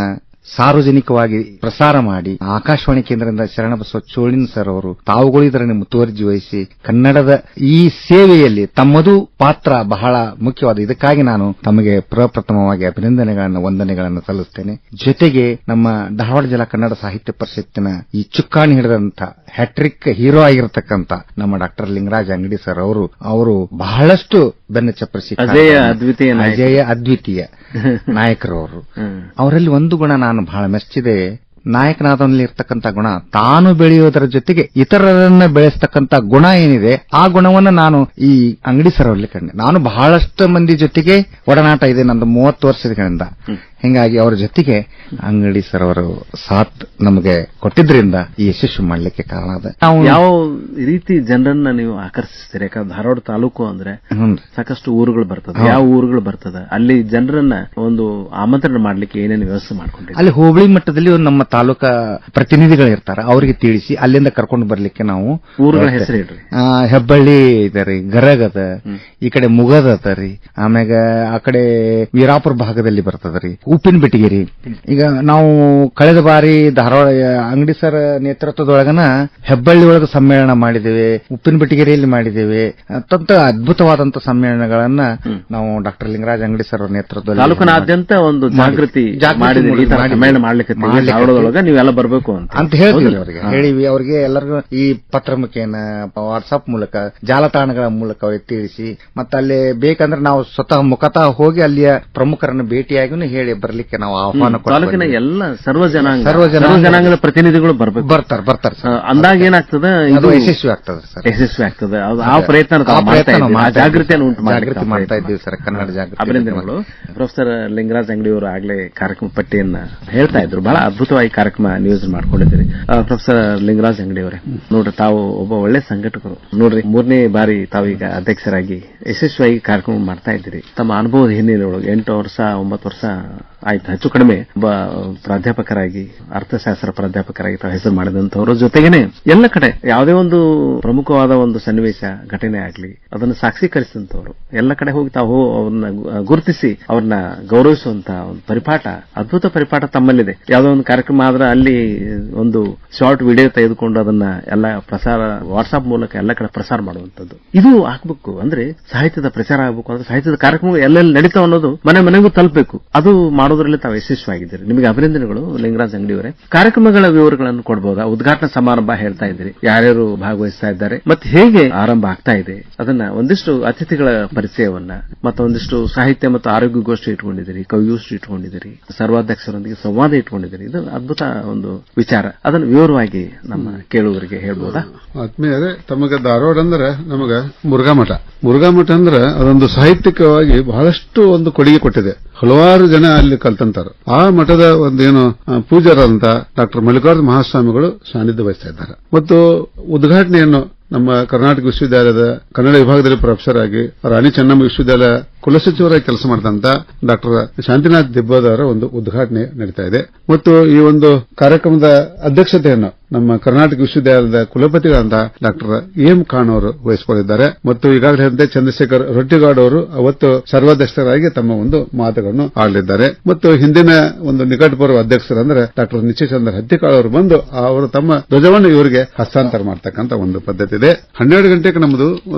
ಸಾರ್ವಜನಿಕವಾಗಿ ಪ್ರಸಾರ ಮಾಡಿ ಆಕಾಶವಾಣಿ ಕೇಂದ್ರದಿಂದ ಶರಣಬಸವ ಚೋಳಿನ್ ಸರ್ ಅವರು ತಾವುಗಳು ಇದರಲ್ಲಿ ಮುತುವರ್ಜಿ ವಹಿಸಿ ಕನ್ನಡದ ಈ ಸೇವೆಯಲ್ಲಿ ತಮ್ಮದು ಪಾತ್ರ ಬಹಳ ಮುಖ್ಯವಾದ. ಇದಕ್ಕಾಗಿ ನಾನು ತಮಗೆ ಪ್ರಪ್ರಥಮವಾಗಿ ಅಭಿನಂದನೆಗಳನ್ನು, ವಂದನೆಗಳನ್ನು ಸಲ್ಲಿಸುತ್ತೇನೆ. ಜೊತೆಗೆ ನಮ್ಮ ಧಾರವಾಡ ಜಿಲ್ಲಾ ಕನ್ನಡ ಸಾಹಿತ್ಯ ಪರಿಷತ್ತಿನ ಈ ಚುಕ್ಕಾಣಿ ಹಿಡಿದಂತ ಹ್ಯಾಟ್ರಿಕ್ ಹೀರೋ ಆಗಿರತಕ್ಕಂತ ನಮ್ಮ ಡಾಕ್ಟರ್ ಲಿಂಗರಾಜ್ ಅಂಗಡಿ ಸರ್ ಅವರು ಬಹಳಷ್ಟು ಬೆನ್ನ ಚಪ್ಪರಿಸಿ ಅಜೇಯ ಅದ್ವಿತೀಯ ನಾಯಕರವರು. ಅವರಲ್ಲಿ ಒಂದು ಗುಣ ನಾನು ಬಹಳ ಮೆಚ್ಚಿದೆ. ನಾಯಕನಾದವನಲ್ಲಿ ಇರ್ತಕ್ಕಂಥ ಗುಣ ತಾನು ಬೆಳೆಯೋದರ ಜೊತೆಗೆ ಇತರರನ್ನ ಬೆಳೆಸ್ತಕ್ಕಂಥ ಗುಣ ಏನಿದೆ, ಆ ಗುಣವನ್ನು ನಾನು ಈ ಅಂಗಡಿ ಸರ್ ಅವರಲ್ಲಿ ಕಂಡೆ. ನಾನು ಬಹಳಷ್ಟು ಮಂದಿ ಜೊತೆಗೆ ಒಡನಾಟ ಇದೆ ನಂದು 30 ವರ್ಷಗಳಿಂದ. ಹಿಂಗಾಗಿ ಅವರ ಜೊತೆಗೆ ಅಂಗಡಿ ಸರ್ ಅವರು ಸಾಥ್ ನಮಗೆ ಕೊಟ್ಟಿದ್ರಿಂದ ಈ ಯಶಸ್ವಿ ಮಾಡ್ಲಿಕ್ಕೆ ಕಾರಣ ಅದ. ನಾವು ಯಾವ ರೀತಿ ಜನರನ್ನ ನೀವು ಆಕರ್ಷಿಸ್ತೀರಿ? ಯಾಕಂದ್ರೆ ಧಾರವಾಡ ತಾಲೂಕು ಅಂದ್ರೆ ಸಾಕಷ್ಟು ಊರುಗಳು ಬರ್ತದೆ. ಯಾವ ಊರುಗಳು ಬರ್ತದೆ ಅಲ್ಲಿ ಜನರನ್ನ ಒಂದು ಆಮಂತ್ರಣ ಮಾಡ್ಲಿಕ್ಕೆ ಏನೇನು ವ್ಯವಸ್ಥೆ ಮಾಡ್ಕೊಂಡಿದ್ದೀರಿ? ಅಲ್ಲಿ ಹೋಬಳಿ ಮಟ್ಟದಲ್ಲಿ ನಮ್ಮ ತಾಲೂಕಾ ಪ್ರತಿನಿಧಿಗಳು ಇರ್ತಾರೆ, ಅವರಿಗೆ ತಿಳಿಸಿ ಅಲ್ಲಿಂದ ಕರ್ಕೊಂಡು ಬರ್ಲಿಕ್ಕೆ ನಾವು ಊರುಗಳ ಹೆಸರು ಇಡ್ರಿ. ಹೆಬ್ಬಳ್ಳಿ ಇದರಿ, ಗರಗ್ ಅದ, ಈ ಕಡೆ ಮುಗದ ಅದ ರೀ, ಆಮ್ಯಾಗ ಆ ಕಡೆ ವೀರಾಪುರ ಭಾಗದಲ್ಲಿ ಬರ್ತದ್ರಿ, ಉಪ್ಪಿನ ಬೆಟಗೇರಿ. ಈಗ ನಾವು ಕಳೆದ ಬಾರಿ ಧಾರವಾಡ ಅಂಗಡಿ ಸರ್ ನೇತೃತ್ವದೊಳಗನ ಹೆಬ್ಬಳ್ಳಿ ಒಳಗೆ ಸಮ್ಮೇಳನ ಮಾಡಿದ್ದೇವೆ, ಉಪ್ಪಿನ ಬೆಟಗೇರಿಯಲ್ಲಿ ಮಾಡಿದ್ದೇವೆ. ಅತ್ಯಂತ ಅದ್ಭುತವಾದಂತಹ ಸಮ್ಮೇಳನಗಳನ್ನ ನಾವು ಡಾಕ್ಟರ್ ಲಿಂಗರಾಜ್ ಅಂಗಡಿ ಸರ್ ಅವರ ನೇತೃತ್ವದಲ್ಲಿ ತಾಲೂಕಿನಾದ್ಯಂತ ಒಂದು ಜಾಗೃತಿ ಸಮ್ಮೇಳನ ಮಾಡ್ಲಿಕ್ಕೆ ಧಾರವಾಡದೊಳಗೆ ನೀವೆಲ್ಲ ಬರಬೇಕು ಅಂತ ಹೇಳ್ತೀವಿ ಅವರಿಗೆ. ಹೇಳಿವಿ ಅವರಿಗೆ ಎಲ್ಲರಿಗೂ ಈ ಪತ್ರ ಮುಖೇನ, ವಾಟ್ಸ್ಆಪ್ ಮೂಲಕ, ಜಾಲತಾಣಗಳ ಮೂಲಕ ಅವರಿಗೆ ತಿಳಿಸಿ, ಮತ್ತೆ ಅಲ್ಲಿ ಬೇಕಂದ್ರೆ ನಾವು ಸ್ವತಃ ಮುಖತಃ ಹೋಗಿ ಅಲ್ಲಿಯ ಪ್ರಮುಖರನ್ನು ಭೇಟಿಯಾಗಿ ಹೇಳಿ ಬರ್ಲಿಕ್ಕೆ ನಾವು ಆಹ್ವಾನ ತಾಲೂಕಿನ ಎಲ್ಲ ಸರ್ವ ಜನಾಂಗದ ಪ್ರತಿನಿಧಿಗಳು ಬರ್ತಾರೆ ಸರ್. ಅಂದಾಗ ಏನಾಗ್ತದೆ, ಇದು ಯಶಸ್ವಿ ಆಗ್ತದೆ ಸರ್. ಯಶಸ್ವಿ ಆಗ್ತದೆ. ಆ ಪ್ರಯತ್ನ ಜಾಗೃತಿಯನ್ನು ಜಾಗೃತಿ ಮಾಡ್ತಾ ಇದ್ದೀವಿ ಸರ್, ಕನ್ನಡ ಜಾಗೃತಿ. ಅಭಿನಂದನೆಗಳು. ಪ್ರೊಫೆಸರ್ ಲಿಂಗರಾಜ್ ಅಂಗಡಿ ಅವರು ಆಗ್ಲೇ ಕಾರ್ಯಕ್ರಮ ಪಟ್ಟಿಯನ್ನ ಹೇಳ್ತಾ ಇದ್ರು. ಬಹಳ ಅದ್ಭುತವಾಗಿ ಕಾರ್ಯಕ್ರಮ ನಿಯೋಜನೆ ಮಾಡ್ಕೊಂಡಿದ್ದೀರಿ. ಪ್ರೊಫೆಸರ್ ಲಿಂಗರಾಜ್ ಅಂಗಡಿ ಅವರೇ, ನೋಡ್ರಿ ತಾವು ಒಬ್ಬ ಒಳ್ಳೆ ಸಂಘಟಕರು. ನೋಡ್ರಿ 3ನೇ ಬಾರಿ ತಾವೀಗ ಅಧ್ಯಕ್ಷರಾಗಿ ಯಶಸ್ವಿಯಾಗಿ ಕಾರ್ಯಕ್ರಮ ಮಾಡ್ತಾ ಇದ್ದೀರಿ. ತಮ್ಮ ಅನುಭವದ ಹಿನ್ನೆಲೆಯೊಳಗೆ 8 ವರ್ಷ 9 ವರ್ಷ ಆಯ್ತು ಹೆಚ್ಚು ಕಡಿಮೆ ಒಬ್ಬ ಪ್ರಾಧ್ಯಾಪಕರಾಗಿ, ಅರ್ಥಶಾಸ್ತ್ರ ಪ್ರಾಧ್ಯಾಪಕರಾಗಿ ತಾವು ಹೆಸರು ಮಾಡಿದಂತವರ ಜೊತೆಗೇನೆ ಎಲ್ಲ ಕಡೆ ಯಾವುದೇ ಒಂದು ಪ್ರಮುಖವಾದ ಒಂದು ಸನ್ನಿವೇಶ ಘಟನೆ ಆಗ್ಲಿ ಅದನ್ನು ಸಾಕ್ಷೀಕರಿಸಿದಂತವರು, ಎಲ್ಲ ಕಡೆ ಹೋಗಿ ತಾವು ಅವ್ರನ್ನ ಗುರುತಿಸಿ ಅವ್ರನ್ನ ಗೌರವಿಸುವಂತ ಒಂದು ಪರಿಪಾಠ, ಅದ್ಭುತ ಪರಿಪಾಠ ತಮ್ಮಲ್ಲಿದೆ. ಯಾವುದೋ ಒಂದು ಕಾರ್ಯಕ್ರಮ ಆದ್ರೆ ಅಲ್ಲಿ ಒಂದು ಶಾರ್ಟ್ ವಿಡಿಯೋ ತೆಗೆದುಕೊಂಡು ಅದನ್ನ ಎಲ್ಲ ಪ್ರಸಾರ ವಾಟ್ಸ್ಆಪ್ ಮೂಲಕ ಎಲ್ಲ ಕಡೆ ಪ್ರಸಾರ ಮಾಡುವಂತದ್ದು, ಇದು ಆಗ್ಬೇಕು. ಅಂದ್ರೆ ಸಾಹಿತ್ಯದ ಪ್ರಚಾರ ಆಗಬೇಕು ಅಂದ್ರೆ ಸಾಹಿತ್ಯದ ಕಾರ್ಯಕ್ರಮ ಎಲ್ಲೆಲ್ಲಿ ನಡೀತಾವ ಅನ್ನೋದು ಮನೆ ಮನೆಗೂ ತಲುಪಬೇಕು. ಅದು ಮಾಡೋದ್ರಲ್ಲಿ ತಾವು ಯಶಸ್ವಿಯಾಗಿದ್ದೀರಿ. ನಿಮಗೆ ಅಭಿನಂದನೆಗಳು ಲಿಂಗರಾಜ್ ಅಂಗಡಿಯವರೇ. ಕಾರ್ಯಕ್ರಮಗಳ ವಿವರಗಳನ್ನು ಕೊಡಬಹುದಾ? ಉದ್ಘಾಟನಾ ಸಮಾರಂಭ ಹೇಳ್ತಾ ಇದ್ದೀರಿ, ಯಾರ್ಯಾರು ಭಾಗವಹಿಸ್ತಾ ಇದ್ದಾರೆ ಮತ್ತೆ ಹೇಗೆ ಆರಂಭ ಆಗ್ತಾ ಇದೆ ಅದನ್ನ ಒಂದಿಷ್ಟು ಅತಿಥಿಗಳ ಪರಿಚಯವನ್ನ ಮತ್ತೊಂದಿಷ್ಟು ಸಾಹಿತ್ಯ ಮತ್ತು ಆರೋಗ್ಯ ಗೋಷ್ಠಿ ಇಟ್ಕೊಂಡಿದ್ದೀರಿ, ಕವಿಗೋಷ್ಠಿ ಇಟ್ಕೊಂಡಿದ್ದೀರಿ, ಸರ್ವಾಧ್ಯಕ್ಷರೊಂದಿಗೆ ಸಂವಾದ ಇಟ್ಕೊಂಡಿದ್ದೀರಿ. ಇದು ಅದ್ಭುತ ಒಂದು ವಿಚಾರ. ಅದನ್ನು ವಿವರವಾಗಿ ನಮ್ಮ ಕೇಳುವರಿಗೆ ಹೇಳ್ಬೋದಾ? ಆತ್ಮೀಯರೇ, ತಮಗೆ ಧಾರವಾಡ ಅಂದ್ರೆ ನಮಗ ಮುರುಘಾಮಠ ಅಂದ್ರೆ ಅದೊಂದು ಸಾಹಿತ್ಯಿಕವಾಗಿ ಬಹಳಷ್ಟು ಒಂದು ಕೊಡುಗೆ ಕೊಟ್ಟಿದೆ. ಹಲವಾರು ಜನ ಅಲ್ಲಿ ಕಲ್ತಂತಾರ. ಆ ಮಠದ ಒಂದೇನು ಪೂಜ್ಯರಾದಂತ ಡಾಕ್ಟರ್ ಮಲ್ಲಿಕಾರ್ಜುನ ಮಹಾಸ್ವಾಮಿಗಳು ಸಾನ್ನಿಧ್ಯ ವಹಿಸ್ತಾ ಇದ್ದಾರೆ. ಮತ್ತು ಉದ್ಘಾಟನೆಯನ್ನು ನಮ್ಮ ಕರ್ನಾಟಕ ವಿಶ್ವವಿದ್ಯಾಲಯದ ಕನ್ನಡ ವಿಭಾಗದಲ್ಲಿ ಪ್ರೊಫೆಸರ್ ಆಗಿ, ರಾಣಿ ಚೆನ್ನಮ್ಮ ವಿಶ್ವವಿದ್ಯಾಲಯ ಕುಲಸಚಿವರಾಗಿ ಕೆಲಸ ಮಾಡಿದಂತ ಡಾಕ್ಟರ್ ಶಾಂತಿನಾಥ್ ದಿಬ್ಬದವರ ಒಂದು ಉದ್ಘಾಟನೆ ನಡೀತಾ ಇದೆ. ಮತ್ತು ಈ ಒಂದು ಕಾರ್ಯಕ್ರಮದ ಅಧ್ಯಕ್ಷತೆಯನ್ನು ನಮ್ಮ ಕರ್ನಾಟಕ ವಿಶ್ವವಿದ್ಯಾಲಯದ ಕುಲಪತಿಗಳಂತ ಡಾಕ್ಟರ್ ಎಂ ಖಾನ್ ಅವರು ವಹಿಸಿಕೊಂಡಿದ್ದಾರೆ. ಮತ್ತು ಈಗಾಗಲೇ ಹೇಳಿದಂತೆ ಚಂದ್ರಶೇಖರ್ ರೊಟ್ಟಿಗಾಡ್ ಅವರು ಅವತ್ತು ಸರ್ವಾಧ್ಯಕ್ಷರಾಗಿ ತಮ್ಮ ಒಂದು ಮಾತುಗಳನ್ನು ಆಡಲಿದ್ದಾರೆ. ಮತ್ತು ಹಿಂದಿನ ಒಂದು ನಿಕಟಪೂರ್ವ ಅಧ್ಯಕ್ಷರಂದ್ರೆ ಡಾಕ್ಟರ್ ನಿಶ್ಚಯಚಂದ್ರ ಹತ್ತಿಕಾಳ್ ಅವರು ಬಂದು ಅವರು ತಮ್ಮ ಧ್ವಜವನ್ನು ಇವರಿಗೆ ಹಸ್ತಾಂತರ ಮಾಡತಕ್ಕಂತ ಒಂದು ಪದ್ಧತಿ ಇದೆ. 12 ಗಂಟೆಗೆ ನಮ್ಮದು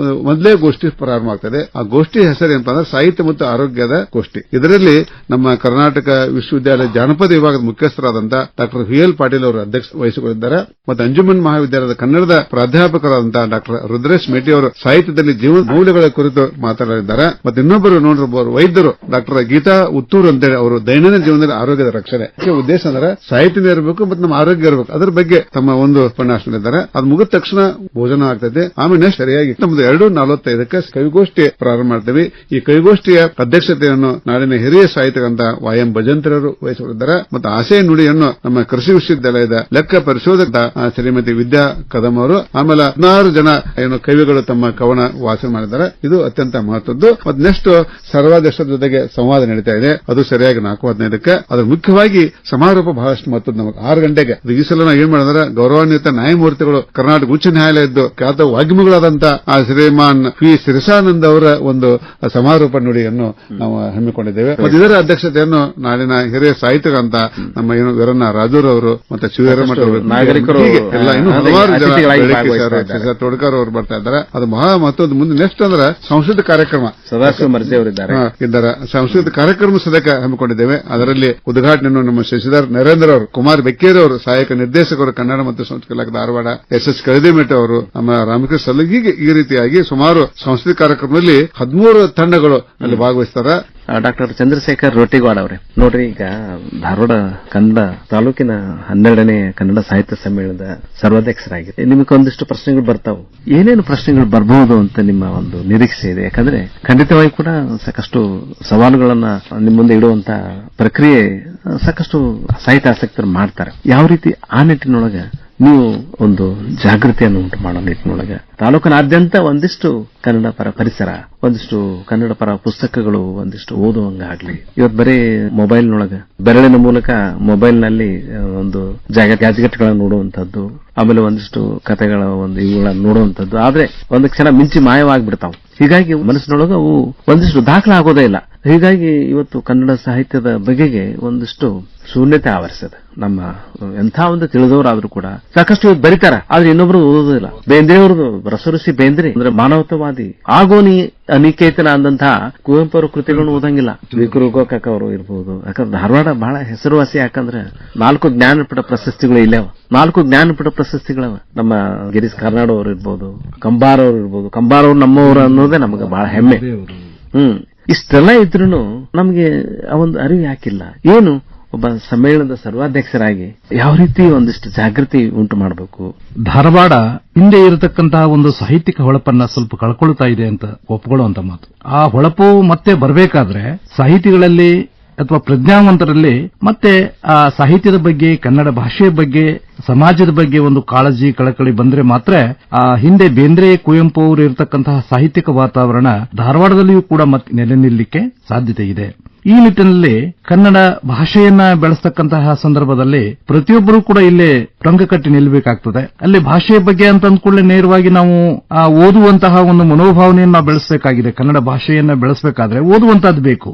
ಮೊದಲೇ ಗೋಷ್ಠಿ ಪ್ರಾರಂಭ ಆಗ್ತದೆ. ಆ ಗೋಷ್ಠಿ ಹೆಸರು ಏನಪ್ಪಾ ಅಂದ್ರೆ ಸಾಹಿತ್ಯ ಮತ್ತು ಆರೋಗ್ಯದ ಗೋಷ್ಠಿ. ಇದರಲ್ಲಿ ನಮ್ಮ ಕರ್ನಾಟಕ ವಿಶ್ವವಿದ್ಯಾಲಯ ಜಾನಪದ ವಿಭಾಗದ ಮುಖ್ಯಸ್ಥರಾದಂತ ಡಾಕ್ಟರ್ ವಿ.ಎಲ್. ಪಾಟೀಲ್ ಅವರು ಅಧ್ಯಕ್ಷ ವಹಿಸಿಕೊಂಡಿದ್ದಾರೆ. ಮತ್ತು ಅಂಜುಮನ್ ಮಹಾವಿದ್ಯಾಲಯದ ಕನ್ನಡದ ಪ್ರಾಧ್ಯಾಪಕರಾದಂತಹ ಡಾಕ್ಟರ್ ರುದ್ರೇಶ್ ಮೇಟಿ ಅವರು ಸಾಹಿತ್ಯದಲ್ಲಿ ಜೀವನ ಮೌಲ್ಯಗಳ ಕುರಿತು ಮಾತನಾಡಿದ್ದಾರೆ. ಮತ್ತು ಇನ್ನೊಬ್ಬರು ನೋಡಿರಬಹುದು ವೈದ್ಯರು ಡಾಕ್ಟರ್ ಗೀತಾ ಉತ್ತೂರು ಅಂತೇಳಿ ಅವರು ದೈನಂದಿನ ಜೀವನದಲ್ಲಿ ಆರೋಗ್ಯದ ರಕ್ಷಣೆ ಉದ್ದೇಶ ಅಂದ್ರೆ ಸಾಹಿತ್ಯ ಇರಬೇಕು ಮತ್ತು ನಮ್ಮ ಆರೋಗ್ಯ ಇರಬೇಕು, ಅದರ ಬಗ್ಗೆ ತಮ್ಮ ಒಂದು ಉಪನ್ಯಾಸ ನೀಡಿದ್ದಾರೆ. ಅದು ಮುಗಿದ ತಕ್ಷಣ ಭೋಜನ ಆಗ್ತದೆ. ಆಮೇಲೆ ಸರಿಯಾಗಿ ನಮ್ದು 2:45ಕ್ಕೆ ಕವಿಗೋಷ್ಠಿ ಪ್ರಾರಂಭ ಮಾಡ್ತೇವೆ. ಈ ಕವಿಗೋಷ್ಠಿಯ ಅಧ್ಯಕ್ಷತೆಯನ್ನು ನಾಡಿನ ಹಿರಿಯ ಸಾಹಿತ್ಯಕಂತ ವಾಯಂ ಭಜಂತ್ರರು ವಹಿಸಿಕೊಂಡಿದ್ದಾರೆ. ಮತ್ತು ಆಶಯ ನುಡಿಯನ್ನು ನಮ್ಮ ಕೃಷಿ ವಿಶ್ವವಿದ್ಯಾಲಯದ ಲೆಕ್ಕ ಪರಿಶೋಧಕ ಶ್ರೀಮತಿ ವಿದ್ಯಾ ಕದಂ ಅವರು, ಆಮೇಲೆ 16 ಜನ ಏನು ಕವಿಗಳು ತಮ್ಮ ಕವನ ವಾಚನ ಮಾಡಿದ್ದಾರೆ. ಇದು ಅತ್ಯಂತ ಮಹತ್ವದ್ದು. ಮತ್ತು ನೆಕ್ಸ್ಟ್ ಸರ್ವಾಧ್ಯಕ್ಷರ ಜೊತೆಗೆ ಸಂವಾದ ನಡೀತಾ ಇದೆ. ಅದು ಸರಿಯಾಗಿ 4:15ಕ್ಕೆ. ಅದ್ರ ಮುಖ್ಯವಾಗಿ ಸಮಾರೋಪ ಬಹಳಷ್ಟು ಮಹತ್ವದ್ದು. ನಮಗೆ 6 ಗಂಟೆಗೆ ಈ ಸಲ ನಾವು ಏನ್ ಮಾಡಿದ್ರೆ ಗೌರವಾನ್ವಿತ ನ್ಯಾಯಮೂರ್ತಿಗಳು ಕರ್ನಾಟಕ ಉಚ್ಚ ನ್ಯಾಯಾಲಯದ್ದು ಖ್ಯಾತ ವಾಗ್ಮಿಗಳಾದಂತ ಶ್ರೀಮಾನ್ ಪಿ ಸಿರಸಾನಂದ್ ಅವರ ಒಂದು ಸಮಾರೋಪ ನುಡಿಯನ್ನು ನಾವು ಹಮ್ಮಿಕೊಂಡಿದ್ದೇವೆ. ಮತ್ತು ಇದರ ಅಧ್ಯಕ್ಷತೆಯನ್ನು ನಾಡಿನ ಹಿರಿಯ ಸಾಹಿತ್ಯಕಂತ ನಮ್ಮ ಏನು ವೀರಣ್ಣ ರಾಜೂರ್ ಅವರು ಮತ್ತೆ ಶಿವೀರಮಠ ಅವರು, ನಾಗರಿಕರು ಎಲ್ಲ ಇನ್ನು ಹಲವಾರು ಜನ ತೋಡ್ಕರ್ ಅವರು ಬರ್ತಾ ಇದ್ದಾರೆ. ಅದು ಬಹಳ ಮಹತ್ವದ. ಮುಂದೆ ನೆಕ್ಸ್ಟ್ ಅಂದ್ರೆ ಸಂಸ್ಕೃತ ಕಾರ್ಯಕ್ರಮ ಸದಾಶಿವ ಮರ್ಜಿ ಅವರಿದ್ದಾರೆ. ಸಂಸ್ಕೃತ ಕಾರ್ಯಕ್ರಮ ಸದಕ ಹಮ್ಮಿಕೊಂಡಿದ್ದೇವೆ. ಅದರಲ್ಲಿ ಉದ್ಘಾಟನೆಯನ್ನು ನಮ್ಮ ಶಶಿಧರ್ ನರೇಂದ್ರ ಅವರು, ಕುಮಾರ್ ಬೆಕ್ಕೇರಿ ಅವರು, ಸಹಾಯಕ ನಿರ್ದೇಶಕರು ಕನ್ನಡ ಮತ್ತು ಸಂಸ್ಕೃತಿ ಇಲಾಖೆ ಧಾರವಾಡ, ಎಸ್ ಕಳದಿಮೆಟ್ ಅವರು, ನಮ್ಮ ರಾಮಕೃಷ್ಣ ಸಲ್ಲಗಿ, ಈ ರೀತಿಯಾಗಿ ಸುಮಾರು ಸಂಸ್ಕೃತಿ ಕಾರ್ಯಕ್ರಮದಲ್ಲಿ 13 ತಂಡಗಳು ಅಲ್ಲಿ ಭಾಗವಹಿಸ್ತಾರೆ. ಡಾಕ್ಟರ್ ಚಂದ್ರಶೇಖರ್ ರೊಟ್ಟಿಗಾಡ್ ಅವರೇ, ನೋಡ್ರಿ ಈಗ ಧಾರವಾಡ ಕನ್ನಡ ತಾಲೂಕಿನ 12ನೇ ಕನ್ನಡ ಸಾಹಿತ್ಯ ಸಮ್ಮೇಳನದ ಸರ್ವಾಧ್ಯಕ್ಷರಾಗಿದೆ. ನಿಮಗೆ ಒಂದಿಷ್ಟು ಪ್ರಶ್ನೆಗಳು ಬರ್ತಾವು. ಏನೇನು ಪ್ರಶ್ನೆಗಳು ಬರಬಹುದು ಅಂತ ನಿಮ್ಮ ಒಂದು ನಿರೀಕ್ಷೆ ಇದೆ? ಯಾಕಂದ್ರೆ ಖಂಡಿತವಾಗಿ ಕೂಡ ಸಾಕಷ್ಟು ಸವಾಲುಗಳನ್ನ ನಿಮ್ಮ ಮುಂದೆ ಇಡುವಂತ ಪ್ರಕ್ರಿಯೆ ಸಾಕಷ್ಟು ಸಾಹಿತ್ಯ ಆಸಕ್ತರು ಮಾಡ್ತಾರೆ. ಯಾವ ರೀತಿ ಆ ನಿಟ್ಟಿನೊಳಗೆ ನೀವು ಒಂದು ಜಾಗೃತಿಯನ್ನು ಉಂಟು ಮಾಡೋ ನಿಟ್ಟಿನೊಳಗೆ ತಾಲೂಕಿನಾದ್ಯಂತ ಒಂದಿಷ್ಟು ಕನ್ನಡ ಪರ ಪರಿಸರ, ಒಂದಿಷ್ಟು ಕನ್ನಡ ಪರ ಪುಸ್ತಕಗಳು ಒಂದಿಷ್ಟು ಓದುವಂಗಾಗ್ಲಿ. ಇವತ್ತು ಬರೀ ಮೊಬೈಲ್ನೊಳಗೆ ಬೆರಳಿನ ಮೂಲಕ ಮೊಬೈಲ್ನಲ್ಲಿ ಒಂದು ಗ್ಯಾಜೆಟ್ಗಳನ್ನು ನೋಡುವಂತದ್ದು, ಆಮೇಲೆ ಒಂದಿಷ್ಟು ಕಥೆಗಳ ಒಂದು ಇವುಗಳನ್ನು ನೋಡುವಂತದ್ದು, ಆದ್ರೆ ಒಂದು ಕ್ಷಣ ಮಿಂಚಿ ಮಾಯವಾಗ್ಬಿಡ್ತಾವ್. ಹೀಗಾಗಿ ಮನಸ್ಸಿನೊಳಗೆ ಅವು ಒಂದಿಷ್ಟು ದಾಖಲಾಗೋದೇ ಇಲ್ಲ. ಹೀಗಾಗಿ ಇವತ್ತು ಕನ್ನಡ ಸಾಹಿತ್ಯದ ಬಗೆಗೆ ಒಂದಿಷ್ಟು ಶೂನ್ಯತೆ ಆವರಿಸಿದೆ. ನಮ್ಮ ಎಂಥ ಒಂದು ತಿಳಿದವರಾದ್ರೂ ಕೂಡ ಸಾಕಷ್ಟು ಇವತ್ತು ಬರೀತಾರ, ಆದ್ರೆ ಇನ್ನೊಬ್ರು ಓದೋದಿಲ್ಲ. ಬೇಂದ್ರೆಯವ್ರದ್ದು ರಸಋಷಿ ಬೇಂದ್ರೆ ಅಂದ್ರೆ ಮಾನವತಾವಾದಿ, ಆಗೋನಿ ಅನಿಕೇತನ ಅಂದಂತಹ ಕುವೆಂಪು ಅವರ ಕೃತಿಗಳನ್ನು ಓದಂಗಿಲ್ಲ. ವಿಕ್ರು ಗೋಕಾಕ ಅವರು ಇರ್ಬೋದು. ಯಾಕಂದ್ರೆ ಧಾರವಾಡ ಬಹಳ ಹೆಸರುವಾಸಿ. ಯಾಕಂದ್ರೆ 4 ಜ್ಞಾನಪೀಠ ಪ್ರಶಸ್ತಿಗಳು ಇಲ್ಲವ, 4 ಜ್ಞಾನಪೀಠ ಪ್ರಶಸ್ತಿಗಳವ. ನಮ್ಮ ಗಿರೀಶ್ ಕಾರ್ನಾಡ್ ಅವರು ಇರ್ಬೋದು, ಕಂಬಾರ್ ಅವರು ಇರ್ಬೋದು. ಕಂಬಾರ್ ಅವರು ನಮ್ಮವರು ಅನ್ನೋದೇ ನಮಗೆ ಬಹಳ ಹೆಮ್ಮೆ. ಇಷ್ಟೆಲ್ಲ ಇದ್ರೂ ನಮಗೆ ಆ ಒಂದು ಅರಿವು ಯಾಕಿಲ್ಲ? ಏನು ಒಬ್ಬ ಸಮ್ಮೇಳನದ ಸರ್ವಾಧ್ಯಕ್ಷರಾಗಿ ಯಾವ ರೀತಿ ಒಂದಿಷ್ಟು ಜಾಗೃತಿ ಉಂಟು ಮಾಡಬೇಕು? ಧಾರವಾಡ ಹಿಂದೆ ಇರತಕ್ಕಂತಹ ಒಂದು ಸಾಹಿತ್ಯಿಕ ಹೊಳಪನ್ನ ಸ್ವಲ್ಪ ಕಳ್ಕೊಳ್ತಾ ಇದೆ ಅಂತ ಒಪ್ಕೊಳ್ಳುವಂತ ಮಾತು. ಆ ಹೊಳಪು ಮತ್ತೆ ಬರಬೇಕಾದ್ರೆ ಸಾಹಿತಿಗಳಲ್ಲಿ ಅಥವಾ ಪ್ರಜ್ಞಾವಂತರಲ್ಲಿ ಮತ್ತೆ ಆ ಸಾಹಿತ್ಯದ ಬಗ್ಗೆ, ಕನ್ನಡ ಭಾಷೆಯ ಬಗ್ಗೆ, ಸಮಾಜದ ಬಗ್ಗೆ ಒಂದು ಕಾಳಜಿ ಕಳಕಳಿ ಬಂದ್ರೆ ಮಾತ್ರ ಆ ಹಿಂದೆ ಬೇಂದ್ರೆ ಕುವೆಂಪು ಅವರು ಇರತಕ್ಕಂತಹ ಸಾಹಿತ್ಯಿಕ ವಾತಾವರಣ ಧಾರವಾಡದಲ್ಲಿಯೂ ಕೂಡ ಮತ್ತೆ ನೆಲೆ ನಿಲ್ಲಲಿಕ್ಕೆ ಸಾಧ್ಯತೆ ಇದೆ. ಈ ನಿಟ್ಟಿನಲ್ಲಿ ಕನ್ನಡ ಭಾಷೆಯನ್ನ ಬೆಳೆಸತಕ್ಕಂತಹ ಸಂದರ್ಭದಲ್ಲಿ ಪ್ರತಿಯೊಬ್ಬರೂ ಕೂಡ ಇಲ್ಲೇ ಟೊಂಕ ಕಟ್ಟಿ ನಿಲ್ಲಬೇಕಾಗ್ತದೆ. ಅಲ್ಲಿ ಭಾಷೆಯ ಬಗ್ಗೆ ಅಂತ ಅಂದ್ಕೊಳ್ಳೆ ನೇರವಾಗಿ ನಾವು ಓದುವಂತಹ ಒಂದು ಮನೋಭಾವನೆಯನ್ನ ಬೆಳೆಸಬೇಕಾಗಿದೆ. ಕನ್ನಡ ಭಾಷೆಯನ್ನ ಬೆಳೆಸಬೇಕಾದ್ರೆ ಓದುವಂತದ್ದು ಬೇಕು.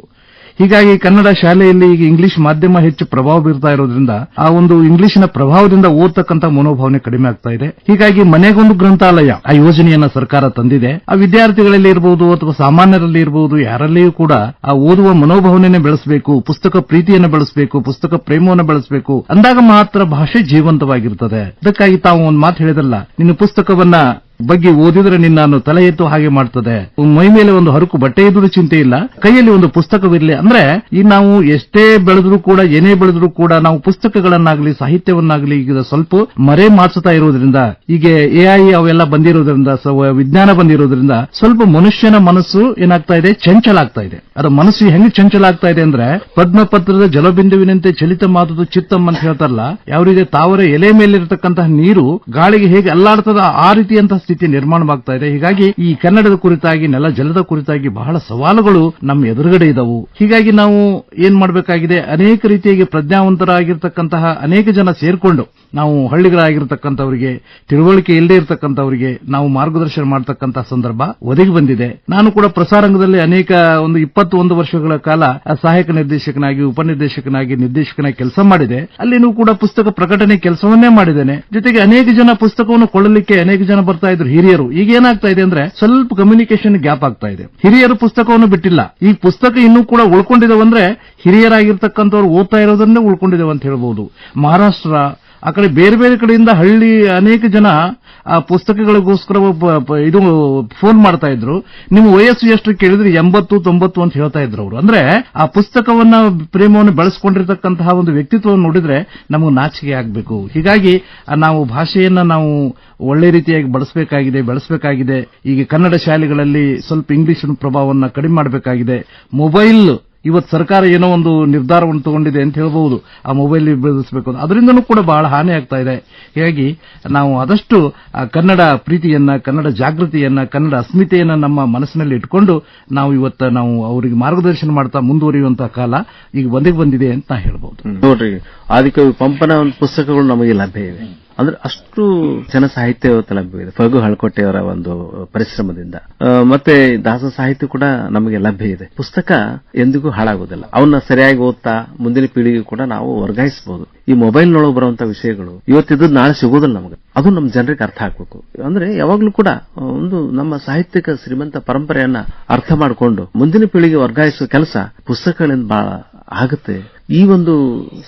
ಹೀಗಾಗಿ ಕನ್ನಡ ಶಾಲೆಯಲ್ಲಿ ಈಗ ಇಂಗ್ಲಿಷ್ ಮಾಧ್ಯಮ ಹೆಚ್ಚು ಪ್ರಭಾವ ಬೀರ್ತಾ ಇರೋದ್ರಿಂದ ಆ ಒಂದು ಇಂಗ್ಲಿಷಿನ ಪ್ರಭಾವದಿಂದ ಓದತಕ್ಕಂತ ಮನೋಭಾವನೆ ಕಡಿಮೆ ಆಗ್ತಾ ಇದೆ. ಹೀಗಾಗಿ ಮನೆಗೊಂದು ಗ್ರಂಥಾಲಯ ಆ ಯೋಜನೆಯನ್ನ ಸರ್ಕಾರ ತಂದಿದೆ. ಆ ವಿದ್ಯಾರ್ಥಿಗಳಲ್ಲಿ ಇರಬಹುದು ಅಥವಾ ಸಾಮಾನ್ಯರಲ್ಲಿ ಇರಬಹುದು, ಯಾರಲ್ಲಿಯೂ ಕೂಡ ಆ ಓದುವ ಮನೋಭಾವನೆ ಬೆಳೆಸಬೇಕು, ಪುಸ್ತಕ ಪ್ರೀತಿಯನ್ನು ಬೆಳೆಸಬೇಕು, ಪುಸ್ತಕ ಪ್ರೇಮವನ್ನು ಬೆಳೆಸಬೇಕು. ಅಂದಾಗ ಮಾತ್ರ ಭಾಷೆ ಜೀವಂತವಾಗಿರ್ತದೆ. ಅದಕ್ಕಾಗಿ ತಾವು ಒಂದು ಮಾತು ಹೇಳಿದ್ರಲ್ಲ, ನಿನ್ನ ಪುಸ್ತಕವನ್ನ ಬಗ್ಗೆ ಓದಿದ್ರೆ ನಿನ್ನನ್ನು ತಲೆ ಎತ್ತು ಹಾಗೆ ಮಾಡ್ತದೆ. ಮೈ ಮೇಲೆ ಒಂದು ಹರಕು ಬಟ್ಟೆ ಇದ್ರೂ ಚಿಂತೆ ಇಲ್ಲ, ಕೈಯಲ್ಲಿ ಒಂದು ಪುಸ್ತಕವಿರಲಿ. ಅಂದ್ರೆ ಈ ನಾವು ಎಷ್ಟೇ ಬೆಳೆದ್ರೂ ಕೂಡ, ಏನೇ ಬೆಳೆದ್ರೂ ಕೂಡ ನಾವು ಪುಸ್ತಕಗಳನ್ನಾಗ್ಲಿ ಸಾಹಿತ್ಯವನ್ನಾಗ್ಲಿ ಈಗ ಸ್ವಲ್ಪ ಮರೆ ಮಾಡಿಸ್ತಾ ಇರೋದ್ರಿಂದ, ಈಗ AI ಅವೆಲ್ಲ ಬಂದಿರೋದ್ರಿಂದ, ವಿಜ್ಞಾನ ಬಂದಿರೋದ್ರಿಂದ ಸ್ವಲ್ಪ ಮನುಷ್ಯನ ಮನಸ್ಸು ಏನಾಗ್ತಾ ಇದೆ, ಚಂಚಲ ಆಗ್ತಾ ಇದೆ. ಅದು ಮನಸ್ಸು ಹೆಂಗ್ ಚಂಚಲ ಆಗ್ತಾ ಇದೆ ಅಂದ್ರೆ ಪದ್ಮಪತ್ರದ ಜಲಬಿಂದುವಿನಂತೆ ಚಲಿತ ಮಾತುದು ಚಿತ್ತಂ ಅಂತ ಹೇಳ್ತಾರಲ್ಲ, ಯಾವ ರೀತಿ ತಾವರೆ ಎಲೆ ಮೇಲಿರತಕ್ಕಂತಹ ನೀರು ಗಾಳಿಗೆ ಹೇಗೆ ಅಲ್ಲಾಡ್ತದ ಆ ರೀತಿಯಂತಹ ಸ್ಥಿತಿ ನಿರ್ಮಾಣವಾಗ್ತಾ ಇದೆ. ಹೀಗಾಗಿ ಈ ಕನ್ನಡದ ಕುರಿತಾಗಿ, ನೆಲ ಜಲದ ಕುರಿತಾಗಿ ಬಹಳ ಸವಾಲುಗಳು ನಮ್ಮ ಎದುರುಗಡೆ ಇದ್ದವು. ಹೀಗಾಗಿ ನಾವು ಏನ್ ಮಾಡಬೇಕಾಗಿದೆ, ಅನೇಕ ರೀತಿಯಾಗಿ ಪ್ರಜ್ಞಾವಂತರಾಗಿರ್ತಕ್ಕಂತಹ ಅನೇಕ ಜನ ಸೇರ್ಕೊಂಡು ನಾವು ಹಳ್ಳಿಗಳಾಗಿರ್ತಕ್ಕಂಥವರಿಗೆ, ತಿಳುವಳಿಕೆ ಇಲ್ಲದೆ ಇರತಕ್ಕಂಥವರಿಗೆ ನಾವು ಮಾರ್ಗದರ್ಶನ ಮಾಡತಕ್ಕಂತಹ ಸಂದರ್ಭ ಒದಗಿ ಬಂದಿದೆ. ನಾನು ಕೂಡ ಪ್ರಸಾರಂಗದಲ್ಲಿ ಅನೇಕ ಒಂದು 21 ವರ್ಷಗಳ ಕಾಲ ಸಹಾಯಕ ನಿರ್ದೇಶಕನಾಗಿ, ಉಪನಿರ್ದೇಶಕನಾಗಿ, ನಿರ್ದೇಶಕನಾಗಿ ಕೆಲಸ ಮಾಡಿದೆ. ಅಲ್ಲಿನೂ ಕೂಡ ಪುಸ್ತಕ ಪ್ರಕಟಣೆ ಕೆಲಸವನ್ನೇ ಮಾಡಿದ್ದೇನೆ. ಜೊತೆಗೆ ಅನೇಕ ಜನ ಪುಸ್ತಕವನ್ನು ಕೊಳ್ಳಲಿಕ್ಕೆ ಅನೇಕ ಜನ ಬರ್ತಾ ಇದ್ರು, ಹಿರಿಯರು. ಈಗ ಏನಾಗ್ತಾ ಇದೆ ಅಂದ್ರೆ ಸ್ವಲ್ಪ ಕಮ್ಯುನಿಕೇಶನ್ ಗ್ಯಾಪ್ ಆಗ್ತಾ ಇದೆ. ಹಿರಿಯರು ಪುಸ್ತಕವನ್ನು ಬಿಟ್ಟಿಲ್ಲ, ಈ ಪುಸ್ತಕ ಇನ್ನೂ ಕೂಡ ಉಳ್ಕೊಂಡಿದ್ದೇವಂದ್ರೆ ಹಿರಿಯರಾಗಿರ್ತಕ್ಕಂಥವ್ರು ಓದ್ತಾ ಇರೋದನ್ನೇ ಉಳ್ಕೊಂಡಿದ್ದೇವೆ ಅಂತ ಹೇಳ್ಬಹುದು. ಮಹಾರಾಷ್ಟ್ರ ಆ ಕಡೆ ಬೇರೆ ಬೇರೆ ಕಡೆಯಿಂದ ಹಳ್ಳಿ ಅನೇಕ ಜನ ಆ ಪುಸ್ತಕಗಳಿಗೋಸ್ಕರ ಇದು ಫೋನ್ ಮಾಡ್ತಾ ಇದ್ರು. ನಿಮ್ಮ ವಯಸ್ಸು ಎಷ್ಟು ಕೇಳಿದ್ರೆ 80-90 ಅಂತ ಹೇಳ್ತಾ ಇದ್ರು ಅವರು. ಅಂದ್ರೆ ಆ ಪುಸ್ತಕವನ್ನ ಪ್ರೇಮವನ್ನು ಬೆಳೆಸ್ಕೊಂಡಿರ್ತಕ್ಕಂತಹ ಒಂದು ವ್ಯಕ್ತಿತ್ವವನ್ನು ನೋಡಿದ್ರೆ ನಮಗೆ ನಾಚಿಕೆ ಆಗಬೇಕು. ಹೀಗಾಗಿ ನಾವು ಭಾಷೆಯನ್ನ ನಾವು ಒಳ್ಳೆ ರೀತಿಯಾಗಿ ಬೆಳೆಸಬೇಕಾಗಿದೆ. ಈಗ ಕನ್ನಡ ಶಾಲೆಗಳಲ್ಲಿ ಸ್ವಲ್ಪ ಇಂಗ್ಲಿಷ್ ಪ್ರಭಾವವನ್ನು ಕಡಿಮೆ ಮಾಡಬೇಕಾಗಿದೆ. ಮೊಬೈಲ್ ಇವತ್ತು ಸರ್ಕಾರ ಏನೋ ಒಂದು ನಿರ್ಧಾರವನ್ನು ತಗೊಂಡಿದೆ ಅಂತ ಹೇಳಬಹುದು, ಆ ಮೊಬೈಲ್ ಬೆಳೆಸಬೇಕು. ಅದರಿಂದನೂ ಕೂಡ ಬಹಳ ಹಾನಿ ಆಗ್ತಾ ಇದೆ. ಹೀಗಾಗಿ ನಾವು ಆದಷ್ಟು ಆ ಕನ್ನಡ ಪ್ರೀತಿಯನ್ನ, ಕನ್ನಡ ಜಾಗೃತಿಯನ್ನ, ಕನ್ನಡ ಅಸ್ಮಿತೆಯನ್ನ ನಮ್ಮ ಮನಸ್ಸಿನಲ್ಲಿ ಇಟ್ಕೊಂಡು ನಾವು ಅವರಿಗೆ ಮಾರ್ಗದರ್ಶನ ಮಾಡ್ತಾ ಮುಂದುವರಿಯುವಂತಹ ಕಾಲ ಈಗ ಬಂದಿದೆ ಅಂತ ನಾ ಹೇಳಬಹುದು. ನೋಡ್ರಿ, ಆದಿಕವಿ ಪಂಪನ ಒಂದು ಪುಸ್ತಕಗಳು ನಮಗೆ ಲಭ್ಯ ಇವೆ. ಅಂದ್ರೆ ಅಷ್ಟು ಜನ ಸಾಹಿತ್ಯ ಲಭ್ಯವಿದೆ ಫಗು ಹಳಕೋಟೆಯವರ ಒಂದು ಪರಿಶ್ರಮದಿಂದ. ಮತ್ತೆ ದಾಸ ಸಾಹಿತ್ಯ ಕೂಡ ನಮಗೆ ಲಭ್ಯ ಇದೆ. ಪುಸ್ತಕ ಎಂದಿಗೂ ಹಾಳಾಗುವುದಿಲ್ಲ. ಅವನ್ನ ಸರಿಯಾಗಿ ಓದ್ತಾ ಮುಂದಿನ ಪೀಳಿಗೆ ಕೂಡ ನಾವು ವರ್ಗಾಯಿಸಬಹುದು. ಈ ಮೊಬೈಲ್ನೊಳಗೆ ಬರುವಂತಹ ವಿಷಯಗಳು ಇವತ್ತಿದ್ದು ನಾಳೆ ಸಿಗೋದಿಲ್ಲ ನಮಗೆ. ಅದು ನಮ್ಮ ಜನರಿಗೆ ಅರ್ಥ ಆಗ್ಬೇಕು. ಅಂದ್ರೆ ಯಾವಾಗ್ಲೂ ಕೂಡ ಒಂದು ನಮ್ಮ ಸಾಹಿತ್ಯಿಕ ಶ್ರೀಮಂತ ಪರಂಪರೆಯನ್ನ ಅರ್ಥ ಮಾಡಿಕೊಂಡು ಮುಂದಿನ ಪೀಳಿಗೆ ವರ್ಗಾಯಿಸುವ ಕೆಲಸ ಪುಸ್ತಕಗಳಿಂದ ಬಹಳ ಆಗುತ್ತೆ. ಈ ಒಂದು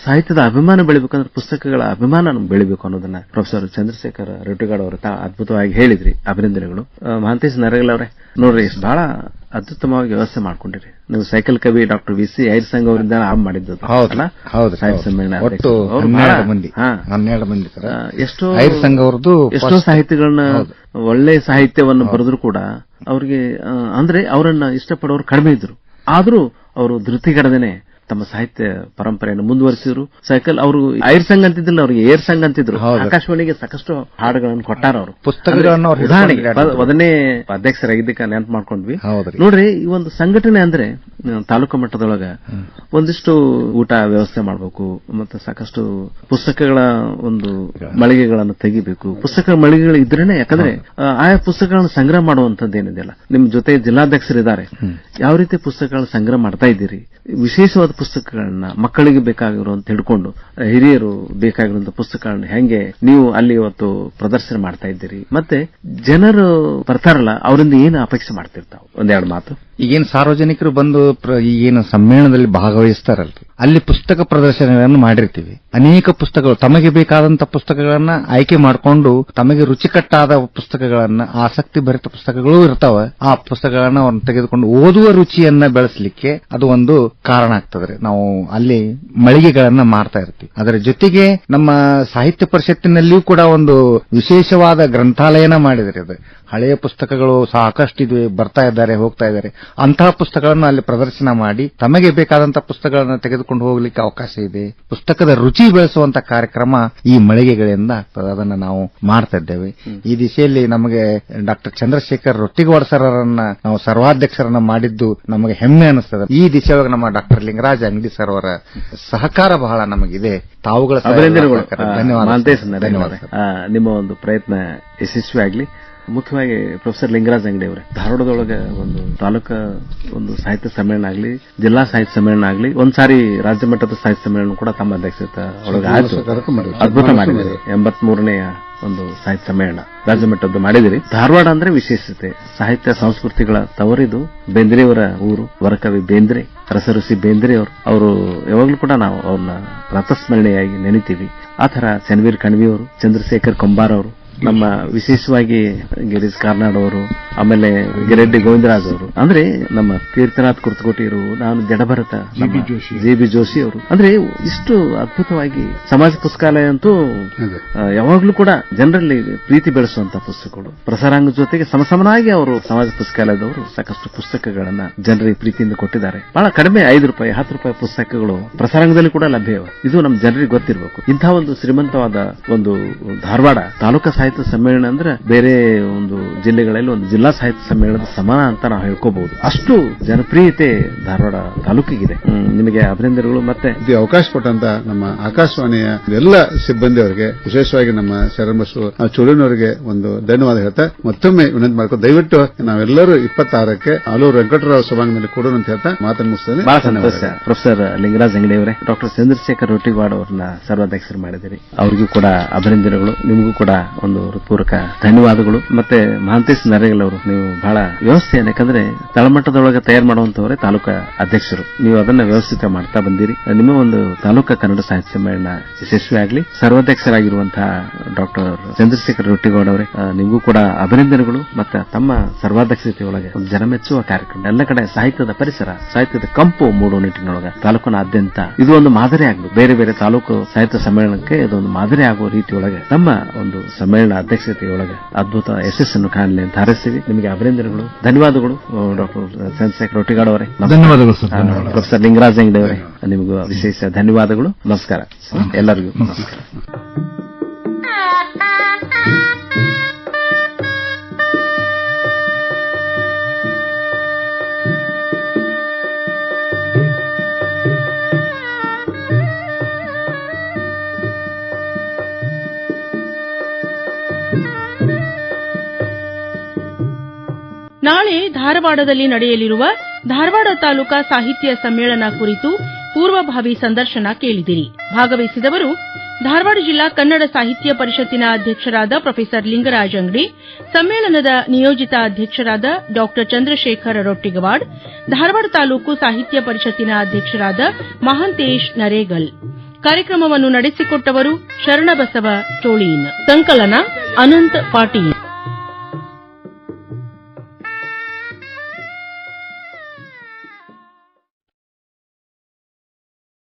ಸಾಹಿತ್ಯದ ಅಭಿಮಾನ ಬೆಳಿಬೇಕಂದ್ರೆ ಪುಸ್ತಕಗಳ ಅಭಿಮಾನ ನಮ್ಗೆ ಬೆಳಿಬೇಕು ಅನ್ನೋದನ್ನ ಪ್ರೊಫೆಸರ್ ಚಂದ್ರಶೇಖರ್ ರೊಟ್ಟಿಗಾಡ್ ಅವರು ಅದ್ಭುತವಾಗಿ ಹೇಳಿದ್ರಿ. ಅಭಿನಂದನೆಗಳು. ಮಹಾಂತೇಶ್ ನರೇಗಲ್ ಅವರೇ, ನೋಡ್ರಿ ಬಹಳ ಅತ್ಯುತ್ತಮವಾಗಿ ವ್ಯವಸ್ಥೆ ಮಾಡ್ಕೊಂಡಿರಿ. ನೀವು ಸೈಕಲ್ ಕವಿ ಡಾಕ್ಟರ್ ವಿ.ಸಿ. ಐರ್ ಸಂಘ ಅವರಿಂದ ಆಮ್ ಮಾಡಿದ್ದು ಹೌದು ಸಾಹಿತ್ಯ ಸಮ್ಮೇಳನ ಒಟ್ಟು 12 ಮಂದಿ ಎಷ್ಟೋ ಐರ್ ಸಂಘ ಅವ್ರದ್ದು ಎಷ್ಟೋ ಸಾಹಿತ್ಯಗಳನ್ನ ಒಳ್ಳೆ ಸಾಹಿತ್ಯವನ್ನು ಬರೆದ್ರು ಕೂಡ ಅವ್ರಿಗೆ ಅಂದ್ರೆ ಅವರನ್ನ ಇಷ್ಟಪಡೋರು ಕಡಿಮೆ ಇದ್ರು. ಆದ್ರೂ ಅವರು ಧೃತಿಗಡದೇನೆ ತಮ್ಮ ಸಾಹಿತ್ಯ ಪರಂಪರೆಯನ್ನು ಮುಂದುವರಿಸಿದ್ರು. ಸೈಕಲ್ ಅವರು ಐರ್ ಸಂಘ ಅಂತಿದ್ದಿಲ್ಲ, ಅವ್ರಿಗೆ ಏರ್ ಸಂಘ ಅಂತಿದ್ರು. ಆಕಾಶವಾಣಿಗೆ ಸಾಕಷ್ಟು ಹಾಡುಗಳನ್ನು ಕೊಟ್ಟಾರ. ಅವರು ಪುಸ್ತಕಗಳನ್ನು ಉದಾಹರಣೆಗೆ ಮೊದಲನೇ ಅಧ್ಯಕ್ಷರಾಗಿದ್ದಕ್ಕೆ ನೆನಪು ಮಾಡ್ಕೊಂಡ್ವಿ. ನೋಡ್ರಿ, ಈ ಒಂದು ಸಂಘಟನೆ ಅಂದ್ರೆ ತಾಲೂಕು ಮಟ್ಟದೊಳಗ ಒಂದಿಷ್ಟು ಊಟ ವ್ಯವಸ್ಥೆ ಮಾಡಬೇಕು, ಮತ್ತೆ ಸಾಕಷ್ಟು ಪುಸ್ತಕಗಳ ಒಂದು ಮಳಿಗೆಗಳನ್ನು ತೆಗಿಬೇಕು. ಪುಸ್ತಕ ಮಳಿಗೆಗಳು ಇದ್ರೇನೆ, ಯಾಕಂದ್ರೆ ಆಯಾ ಪುಸ್ತಕಗಳನ್ನು ಸಂಗ್ರಹ ಮಾಡುವಂತದ್ದು ಏನಿದೆಯಲ್ಲ. ನಿಮ್ ಜೊತೆ ಜಿಲ್ಲಾಧ್ಯಕ್ಷರಿದ್ದಾರೆ, ಯಾವ ರೀತಿ ಪುಸ್ತಕಗಳನ್ನ ಸಂಗ್ರಹ ಮಾಡ್ತಾ ಇದ್ದೀರಿ? ವಿಶೇಷವಾದ ಪುಸ್ತಕಗಳನ್ನ ಮಕ್ಕಳಿಗೆ ಬೇಕಾಗಿರುವಂತ ಹಿಡ್ಕೊಂಡು ಹಿರಿಯರು ಬೇಕಾಗಿರುವಂತ ಪುಸ್ತಕಗಳನ್ನ ಹೆಂಗೆ ನೀವು ಅಲ್ಲಿ ಇವತ್ತು ಪ್ರದರ್ಶನ ಮಾಡ್ತಾ ಇದ್ದೀರಿ? ಮತ್ತೆ ಜನರು ಬರ್ತಾರಲ್ಲ, ಅವರಿಂದ ಏನು ಅಪೇಕ್ಷೆ ಮಾಡ್ತಿರ್ತಾವ? ಒಂದೆರಡು ಮಾತು. ಈಗೇನು ಸಾರ್ವಜನಿಕರು ಬಂದು ಈಗೇನು ಸಮ್ಮೇಳನದಲ್ಲಿ ಭಾಗವಹಿಸ್ತಾರಲ್ರಿ, ಅಲ್ಲಿ ಪುಸ್ತಕ ಪ್ರದರ್ಶನಗಳನ್ನು ಮಾಡಿರ್ತೀವಿ. ಅನೇಕ ಪುಸ್ತಕಗಳು, ತಮಗೆ ಬೇಕಾದಂತ ಪುಸ್ತಕಗಳನ್ನ ಆಯ್ಕೆ ಮಾಡಿಕೊಂಡು ತಮಗೆ ರುಚಿಕಟ್ಟಾದ ಪುಸ್ತಕಗಳನ್ನ, ಆಸಕ್ತಿ ಭರಿತ ಪುಸ್ತಕಗಳು ಇರ್ತಾವ. ಆ ಪುಸ್ತಕಗಳನ್ನ ಅವ್ರನ್ನ ತೆಗೆದುಕೊಂಡು ಓದುವ ರುಚಿಯನ್ನ ಬೆಳೆಸಲಿಕ್ಕೆ ಅದು ಒಂದು ಕಾರಣ ಆಗ್ತದೆ. ನಾವು ಅಲ್ಲಿ ಮಳಿಗೆಗಳನ್ನ ಮಾರ್ತಾ ಇರ್ತೀವಿ. ಅದರ ಜೊತೆಗೆ ನಮ್ಮ ಸಾಹಿತ್ಯ ಪರಿಷತ್ತಿನಲ್ಲಿಯೂ ಕೂಡ ಒಂದು ವಿಶೇಷವಾದ ಗ್ರಂಥಾಲಯನ ಮಾಡಿದರೆ, ಅದು ಹಳೆಯ ಪುಸ್ತಕಗಳು ಸಾಕಷ್ಟಿವೆ, ಬರ್ತಾ ಇದ್ದಾರೆ, ಹೋಗ್ತಾ ಇದ್ದಾರೆ. ಅಂತಹ ಪುಸ್ತಕಗಳನ್ನು ಅಲ್ಲಿ ಪ್ರದರ್ಶನ ಮಾಡಿ ತಮಗೆ ಬೇಕಾದಂತಹ ಪುಸ್ತಕಗಳನ್ನು ತೆಗೆದುಕೊಂಡು ಹೋಗ್ಲಿಕ್ಕೆ ಅವಕಾಶ ಇದೆ. ಪುಸ್ತಕದ ರುಚಿ ಬೆಳೆಸುವಂತ ಕಾರ್ಯಕ್ರಮ ಈ ಮಳಿಗೆಗಳಿಂದ ಆಗ್ತದೆ. ಅದನ್ನ ನಾವು ಮಾಡ್ತಾ ಇದ್ದೇವೆ. ಈ ದಿಶೆಯಲ್ಲಿ ನಮಗೆ ಡಾಕ್ಟರ್ ಚಂದ್ರಶೇಖರ್ ರೊಟ್ಟಿಗೌಡ ಸರ್ ಅವರನ್ನ ನಾವು ಸರ್ವಾಧ್ಯಕ್ಷರನ್ನ ಮಾಡಿದ್ದು ನಮಗೆ ಹೆಮ್ಮೆ ಅನಿಸ್ತದೆ. ಈ ದಿಶೆಯೊಳಗೆ ನಮ್ಮ ಡಾಕ್ಟರ್ ಲಿಂಗರಾಜ್ ಅಂಗಡಿ ಸರ್ ಅವರ ಸಹಕಾರ ಬಹಳ ನಮಗಿದೆ. ತಾವುಗಳ ಧನ್ಯವಾದ. ನಿಮ್ಮ ಒಂದು ಪ್ರಯತ್ನ ಯಶಸ್ವಿ ಆಗಲಿ. ಮುಖ್ಯವಾಗಿ ಪ್ರೊಫೆಸರ್ ಲಿಂಗರಾಜ್ ಅಂಗಡಿ ಅವರೇ, ಧಾರವಾಡದೊಳಗೆ ಒಂದು ತಾಲೂಕಾ ಒಂದು ಸಾಹಿತ್ಯ ಸಮ್ಮೇಳನ ಆಗಲಿ, ಜಿಲ್ಲಾ ಸಾಹಿತ್ಯ ಸಮ್ಮೇಳನ ಆಗಲಿ, ಒಂದ್ಸಾರಿ ರಾಜ್ಯ ಮಟ್ಟದ ಸಾಹಿತ್ಯ ಸಮ್ಮೇಳನ ಕೂಡ ತಮ್ಮ ಅಧ್ಯಕ್ಷತೆ ಒಳಗೆ ಆಯ್ತು. ಅದ್ಭುತ ಮಾಡಿದ್ದೀರಿ. 83ನೇ ಒಂದು ಸಾಹಿತ್ಯ ಸಮ್ಮೇಳನ ರಾಜ್ಯ ಮಟ್ಟದ್ದು ಮಾಡಿದಿರಿ. ಧಾರವಾಡ ಅಂದ್ರೆ ವಿಶೇಷತೆ, ಸಾಹಿತ್ಯ ಸಂಸ್ಕೃತಿಗಳ ತವರಿದು. ಬೇಂದ್ರೆಯವರ ಊರು, ವರಕವಿ ಬೇಂದ್ರೆ, ರಸಋಷಿ ಬೇಂದ್ರೆ ಅವರು ಯಾವಾಗ್ಲೂ ಕೂಡ ನಾವು ಅವ್ರನ್ನ ರಥಸ್ಮರಣೆಯಾಗಿ ನೆನಿತೀವಿ. ಆ ತರ ಚನ್ವೀರ್ ಕಣ್ವಿ ಅವರು, ಚಂದ್ರಶೇಖರ್ ಕೊಂಬಾರ್ ಅವರು, ನಮ್ಮ ವಿಶೇಷವಾಗಿ ಗಿರೀಶ್ ಕಾರ್ನಾಡ್ ಅವರು, ಆಮೇಲೆ ಗಿರೆಡ್ಡಿ ಗೋವಿಂದರಾಜ್ ಅವರು, ಅಂದ್ರೆ ನಮ್ಮ ತೀರ್ಥನಾಥ್ ಕುರ್ತಕೋಟಿ ಇರು, ನಾನು ಜಡಭರತ ಜಿ.ಬಿ. ಜೋಶಿ ಅವರು, ಅಂದ್ರೆ ಇಷ್ಟು ಅದ್ಭುತವಾಗಿ ಸಮಾಜ ಪುಸ್ತಕಾಲಯ ಅಂತೂ ಯಾವಾಗ್ಲೂ ಕೂಡ ಜನರಲ್ಲಿ ಪ್ರೀತಿ ಬೆಳೆಸುವಂತ ಪುಸ್ತಕಗಳು. ಪ್ರಸಾರಾಂಗ ಜೊತೆಗೆ ಸಮಸಮನಾಗಿ ಅವರು ಸಮಾಜ ಪುಸ್ತಕಾಲಯದವರು ಸಾಕಷ್ಟು ಪುಸ್ತಕಗಳನ್ನ ಜನರಿಗೆ ಪ್ರೀತಿಯಿಂದ ಕೊಟ್ಟಿದ್ದಾರೆ. ಬಹಳ ಕಡಿಮೆ ₹5, ₹10 ಪುಸ್ತಕಗಳು ಪ್ರಸಾರಾಂಗದಲ್ಲಿ ಕೂಡ ಲಭ್ಯ. ಇದು ನಮ್ಮ ಜನರಿಗೆ ಗೊತ್ತಿರಬೇಕು. ಇಂತಹ ಒಂದು ಶ್ರೀಮಂತವಾದ ಒಂದು ಧಾರವಾಡ ತಾಲೂಕಾ ಸಾಹಿತ್ಯ ಸಮ್ಮೇಳನ ಅಂದ್ರೆ ಬೇರೆ ಒಂದು ಜಿಲ್ಲೆಗಳಲ್ಲಿ ಒಂದು ಜಿಲ್ಲಾ ಸಾಹಿತ್ಯ ಸಮ್ಮೇಳನದ ಸಮಾನ ಅಂತ ನಾವು ಹೇಳ್ಕೋಬಹುದು. ಅಷ್ಟು ಜನಪ್ರಿಯತೆ ಧಾರವಾಡ ತಾಲೂಕಿಗಿದೆ. ನಿಮಗೆ ಅಭಿನಂದನೆಗಳು. ಮತ್ತೆ ಈ ಅವಕಾಶ ಕೊಟ್ಟಂತ ನಮ್ಮ ಆಕಾಶವಾಣಿಯ ಎಲ್ಲ ಸಿಬ್ಬಂದಿ ಅವರಿಗೆ, ವಿಶೇಷವಾಗಿ ನಮ್ಮ ಶರಣಬಸು ಚೋಳಿನವರಿಗೆ ಒಂದು ಧನ್ಯವಾದ ಹೇಳ್ತಾ ಮತ್ತೊಮ್ಮೆ ವಿನಂತಿ ಮಾಡ್ಕೊಂಡು ದಯವಿಟ್ಟು ನಾವೆಲ್ಲರೂ 26ಕ್ಕೆ ಆಲೂರು ವೆಂಕಟರಾವ್ ಸಭಾಂಗಣದಲ್ಲಿ ಕೊಡೋಣ ಅಂತ ಹೇಳ್ತಾ ಮಾತನ್ನು ಮುಗಿಸ್ತೇನೆ. ಬಹಳ ಸಂತೋಷ. ಪ್ರೊಫೆಸರ್ ಲಿಂಗರಾಜ್ ಅಂಗಡಿ ಅವರೇ, ಡಾಕ್ಟರ್ ಚಂದ್ರಶೇಖರ್ ರೊಟ್ಟಿಗೌಡ ಅವರನ್ನ ಸರ್ವಾಧ್ಯಕ್ಷರು ಮಾಡಿದಿರಿ. ಅವರಿಗೂ ಕೂಡ ಅಭಿನಂದನೆಗಳು. ನಿಮಗೂ ಕೂಡ ಒಂದು ಹೃತ್ಪೂರ್ವಕ ಧನ್ಯವಾದಗಳು. ಮತ್ತೆ ಮಹಾಂತೇಶ್ ನರೇಗಲ್ ಅವರು, ನೀವು ಬಹಳ ವ್ಯವಸ್ಥೆಯನ್ನು, ಯಾಕಂದ್ರೆ ತಳಮಟ್ಟದೊಳಗೆ ತಯಾರು ಮಾಡುವಂತವರೇ ತಾಲೂಕಾ ಅಧ್ಯಕ್ಷರು, ನೀವು ಅದನ್ನ ವ್ಯವಸ್ಥಿತ ಮಾಡ್ತಾ ಬಂದಿರಿ. ನಿಮ್ಮ ಒಂದು ತಾಲೂಕಾ ಕನ್ನಡ ಸಾಹಿತ್ಯ ಸಮ್ಮೇಳನ ಯಶಸ್ವಿ ಆಗಲಿ. ಸರ್ವಾಧ್ಯಕ್ಷರಾಗಿರುವಂತಹ ಡಾಕ್ಟರ್ ಚಂದ್ರಶೇಖರ್ ರೊಟ್ಟಿಗೌಡ ಅವರೇ, ನಿಮಗೂ ಕೂಡ ಅಭಿನಂದನೆಗಳು. ಮತ್ತೆ ತಮ್ಮ ಸರ್ವಾಧ್ಯಕ್ಷತೆಯೊಳಗೆ ಒಂದು ಜನಮೆಚ್ಚುವ ಕಾರ್ಯಕ್ರಮ, ಎಲ್ಲ ಕಡೆ ಸಾಹಿತ್ಯದ ಪರಿಸರ, ಸಾಹಿತ್ಯದ ಕಂಪು ಮೂಡುವ ನಿಟ್ಟಿನೊಳಗೆ ತಾಲೂಕಿನಾದ್ಯಂತ ಇದು ಒಂದು ಮಾದರಿ ಆಗಬೇಕು. ಬೇರೆ ಬೇರೆ ತಾಲೂಕು ಸಾಹಿತ್ಯ ಸಮ್ಮೇಳನಕ್ಕೆ ಇದೊಂದು ಮಾದರಿ ಆಗುವ ರೀತಿಯೊಳಗೆ ತಮ್ಮ ಒಂದು ಸಮ್ಮೇಳನ ಅಧ್ಯಕ್ಷತೆಯೊಳಗೆ ಅದ್ಭುತ ಯಶಸ್ಸನ್ನು ಕಾಣಲಿ ಅಂತ ಹಾರೈಸ್ತೀವಿ. ನಿಮಗೆ ಅಭಿನಂದನೆಗಳು, ಧನ್ಯವಾದಗಳು ಡಾಕ್ಟರ್ ಚಂದ್ರಶೇಖರ್ ರೊಟ್ಟಿಗೌಡ ಅವರೇ. ಧನ್ಯವಾದಗಳು ಸರ್. ಪ್ರೊಫೆಸರ್ ಲಿಂಗರಾಜ್ ಅಂಗಡಿ ಅವರೇ, ನಿಮಗೂ ವಿಶೇಷ ಧನ್ಯವಾದಗಳು. ನಮಸ್ಕಾರ ಎಲ್ಲರಿಗೂ. ನಮಸ್ಕಾರ. ನಾಳೆ ಧಾರವಾಡದಲ್ಲಿ ನಡೆಯಲಿರುವ ಧಾರವಾಡ ತಾಲೂಕಾ ಸಾಹಿತ್ಯ ಸಮ್ಮೇಳನ ಕುರಿತು ಪೂರ್ವಭಾವಿ ಸಂದರ್ಶನ ಕೇಳಿದಿರಿ. ಭಾಗವಹಿಸಿದವರು ಧಾರವಾಡ ಜಿಲ್ಲಾ ಕನ್ನಡ ಸಾಹಿತ್ಯ ಪರಿಷತ್ತಿನ ಅಧ್ಯಕ್ಷರಾದ ಪ್ರೊಫೆಸರ್ ಲಿಂಗರಾಜ್ ಅಂಗಡಿ, ಸಮ್ಮೇಳನದ ನಿಯೋಜಿತ ಅಧ್ಯಕ್ಷರಾದ ಡಾ ಚಂದ್ರಶೇಖರ್ ರೊಟ್ಟಿಗವಾಡ್, ಧಾರವಾಡ ತಾಲೂಕು ಸಾಹಿತ್ಯ ಪರಿಷತ್ತಿನ ಅಧ್ಯಕ್ಷರಾದ ಮಹಾಂತೇಶ್ ನರೇಗಲ್. ಕಾರ್ಯಕ್ರಮವನ್ನು ನಡೆಸಿಕೊಟ್ಟವರು ಶರಣಬಸವ ಚೋಳೀನ್. ಸಂಕಲನ ಅನಂತ್ ಪಾಟೀಲ್.